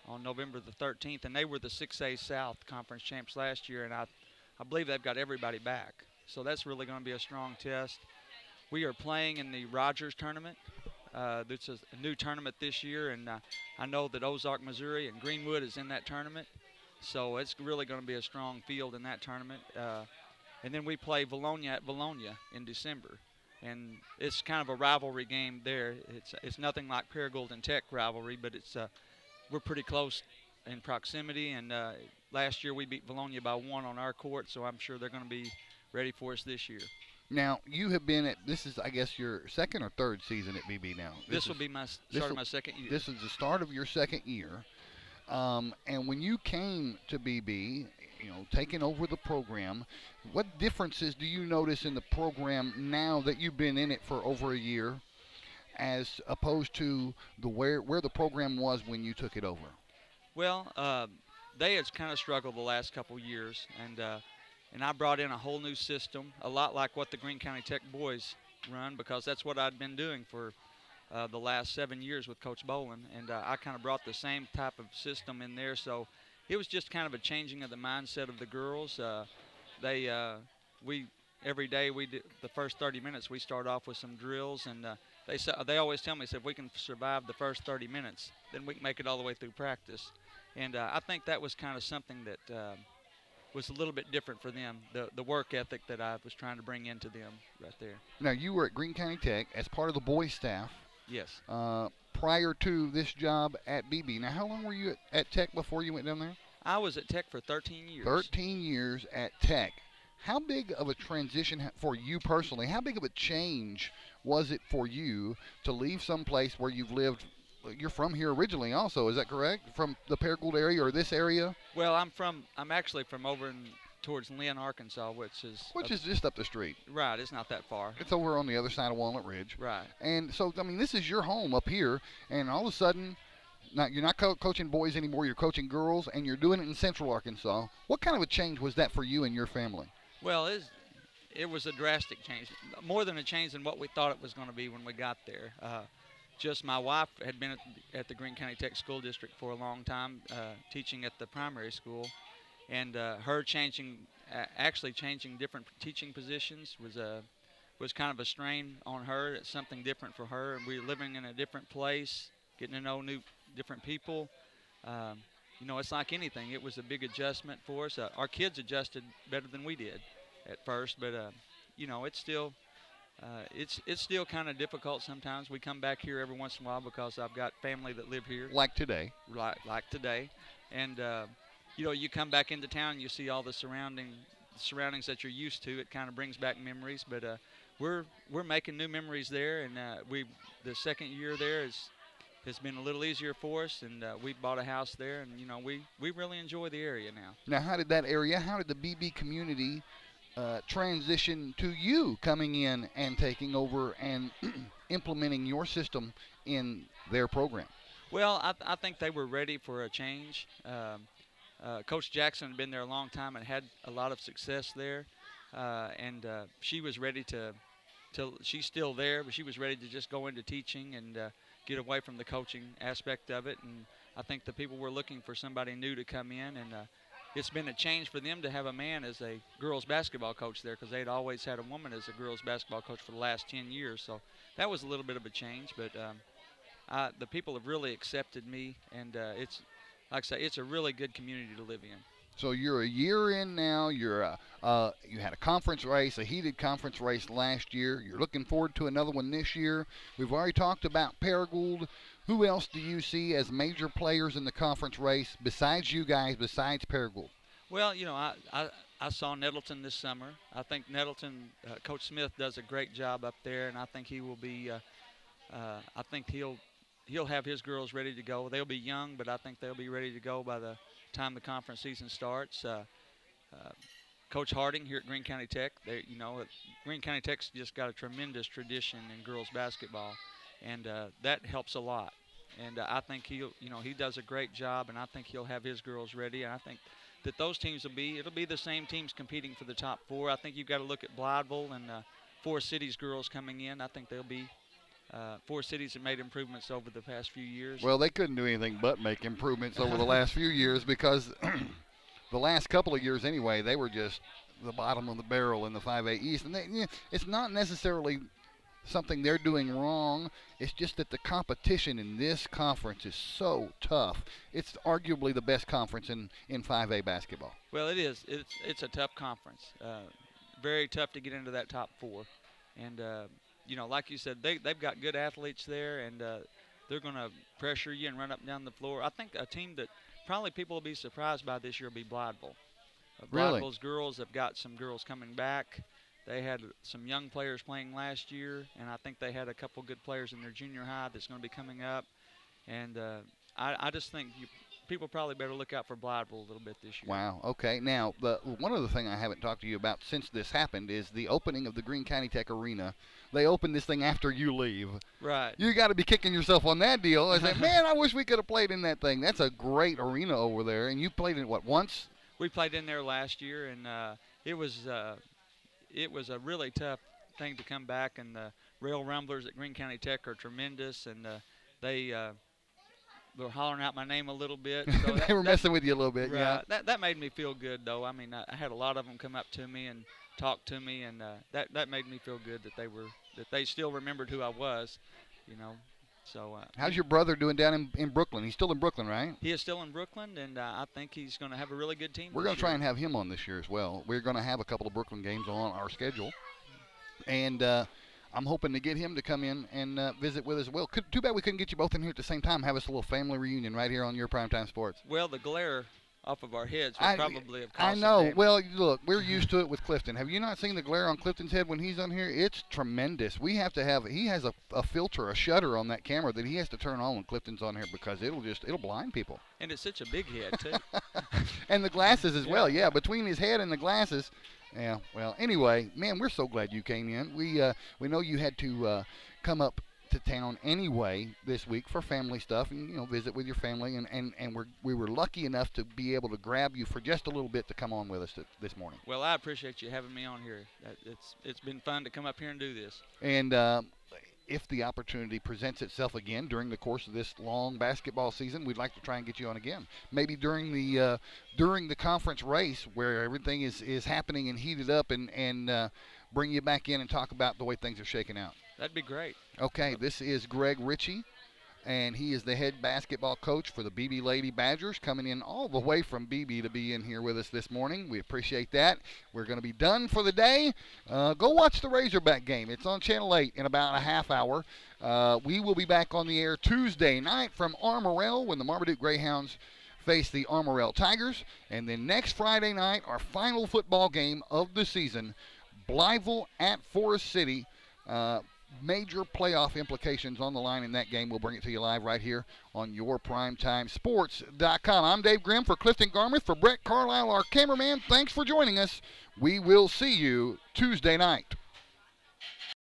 on November the 13th, and they were the 6A South Conference champs last year, and I believe they've got everybody back. So that's really going to be a strong test. We are playing in the Rogers tournament. This is a new tournament this year, and I know that Ozark, Missouri, and Greenwood is in that tournament. So it's really going to be a strong field in that tournament. And then we play Valonia at Valonia in December. And it's kind of a rivalry game there. It's nothing like Paragould and Tech rivalry, but we're pretty close in proximity. And last year we beat Valonia by 1 on our court, so I'm sure they're going to be ready for us this year. Now, you have been at, this is, I guess, your second or third season at Beebe now. This will be my start of my second year. This is the start of your second year. And when you came to Beebe, taking over the program, what differences do you notice in the program now that you've been in it for over a year as opposed to where the program was when you took it over? Well, they had kind of struggled the last couple years, and I brought in a whole new system, a lot like what the Greene County Tech boys run, because that's what I'd been doing for the last 7 years with Coach Bolin. And I kind of brought the same type of system in there. So it was just kind of a changing of the mindset of the girls. We every day the first 30 minutes we start off with some drills, and they always tell me, if we can survive the first 30 minutes, then we can make it all the way through practice. And I think that was kind of something that was a little bit different for them, the work ethic that I was trying to bring into them right there. Now, you were at Greene County Tech as part of the boys staff. Yes. Prior to this job at Beebe. Now, how long were you at Tech before you went down there? I was at Tech for 13 years. 13 years at Tech. How big of a transition for you personally, how big of a change was it for you to leave someplace where you've lived? You're from here originally also, is that correct? From the Paragould area or this area? Well, I'm actually from over towards Lynn, Arkansas, which is just up the street. Right, it's not that far. It's over on the other side of Walnut Ridge. Right. And so, I mean, this is your home up here, and all of a sudden, now you're not coaching boys anymore, you're coaching girls, and you're doing it in Central Arkansas. What kind of a change was that for you and your family? Well, it was a drastic change, more than a change than what we thought it was going to be when we got there. Just my wife had been at the Greene County Tech School District for a long time, teaching at the primary school, and her actually changing different teaching positions was kind of a strain on her. It's something different for her, and we were living in a different place, getting to know different people. It's like anything. It was a big adjustment for us. Our kids adjusted better than we did at first, but it's still kind of difficult sometimes. We come back here every once in a while because I've got family that live here. Like today. Right, like today. And, you come back into town and you see all the surroundings that you're used to. It kind of brings back memories, but we're making new memories there, and the second year there has been a little easier for us, and we bought a house there, and we really enjoy the area now. Now, how did the Beebe community transition to you coming in and taking over and implementing your system in their program? Well, I think they were ready for a change. Coach Jackson had been there a long time and had a lot of success there, and she was ready she's still there, but she was ready to just go into teaching and get away from the coaching aspect of it. And I think the people were looking for somebody new to come in, and it's been a change for them to have a man as a girls basketball coach there, because they'd always had a woman as a girls basketball coach for the last 10 years. So that was a little bit of a change, but the people have really accepted me, and it's, like I say, it's a really good community to live in. So you're a year in now. You had a conference race, a heated conference race last year. You're looking forward to another one this year. We've already talked about Paragould. Who else do you see as major players in the conference race besides you guys, besides Paragould? Well, I saw Nettleton this summer. I think Nettleton, Coach Smith does a great job up there, and I think he will be. I think he'll have his girls ready to go. They'll be young, but I think they'll be ready to go by the time the conference season starts. Coach Harding here at Greene County Tech, Greene County Tech's just got a tremendous tradition in girls basketball, and that helps a lot. And I think he does a great job, and I think he'll have his girls ready. And I think that those teams it'll be the same teams competing for the top four. I think you've got to look at Blytheville and Forrest City's girls coming in. I think they'll be. Forrest Cities have made improvements over the past few years. Well, they couldn't do anything but make improvements over the last few years, because the last couple of years anyway, they were just the bottom of the barrel in the 5A East. And it's not necessarily something they're doing wrong. It's just that the competition in this conference is so tough. It's arguably the best conference in 5A basketball. Well, it is. It's a tough conference. Very tough to get into that top four. And like you said, they've got good athletes there, and they're going to pressure you and run up and down the floor. I think a team that probably people will be surprised by this year will be Blytheville. Really? Blytheville's girls have got some girls coming back. They had some young players playing last year, and I think they had a couple good players in their junior high that's going to be coming up. And I just think people probably better look out for Blytheville a little bit this year. Wow. Okay. Now, one other thing I haven't talked to you about since this happened is the opening of the Greene County Tech Arena. They opened this thing after you leave. Right. You got to be kicking yourself on that deal. I said, man, I wish we could have played in that thing. That's a great arena over there. And you played in it, what, once? We played in there last year, and it was a really tough thing to come back. And the Rail Rumblers at Greene County Tech are tremendous, and they were hollering out my name a little bit. So they were messing with you a little bit, yeah. That made me feel good, though. I mean, I had a lot of them come up to me and talk to me, and that made me feel good that they still remembered who I was, you know. So how's your brother doing down in Brooklyn? He's still in Brooklyn, right? He is still in Brooklyn, and I think he's going to have a really good team. We're going to try and have him on this year as well. We're going to have a couple of Brooklyn games on our schedule, and I'm hoping to get him to come in and visit with us as well. Too bad we couldn't get you both in here at the same time. Have us a little family reunion right here on your Primetime Sports. Well, the glare off of our heads would probably have caused I know. Well, look, we're used to it with Clifton. Have you not seen the glare on Clifton's head when he's on here? It's tremendous. We have to have. He has a filter, a shutter on that camera that he has to turn on when Clifton's on here because it'll blind people. And it's such a big head too. And the glasses as well. Yeah, between his head and the glasses. Yeah. Well, anyway, man, we're so glad you came in. We know you had to come up to town anyway this week for family stuff and visit with your family and we were lucky enough to be able to grab you for just a little bit to come on with us this morning. Well, I appreciate you having me on here. It's been fun to come up here and do this. And if the opportunity presents itself again during the course of this long basketball season, we'd like to try and get you on again. Maybe during the conference race where everything is happening and heated up and bring you back in and talk about the way things are shaking out. That'd be great. Okay, this is Greg Richey, and he is the head basketball coach for the Beebe Lady Badgers, coming in all the way from Beebe to be in here with us this morning. We appreciate that. We're going to be done for the day. Go watch the Razorback game. It's on Channel 8 in about a half hour. We will be back on the air Tuesday night from Armorel when the Marmaduke Greyhounds face the Armorel Tigers. And then next Friday night, our final football game of the season, Blytheville at Forrest City. Major playoff implications on the line in that game. We'll bring it to you live right here on yourprimetimesports.com. I'm Dave Grimm for Clifton Garmrath. For Brett Carlisle, our cameraman, thanks for joining us. We will see you Tuesday night.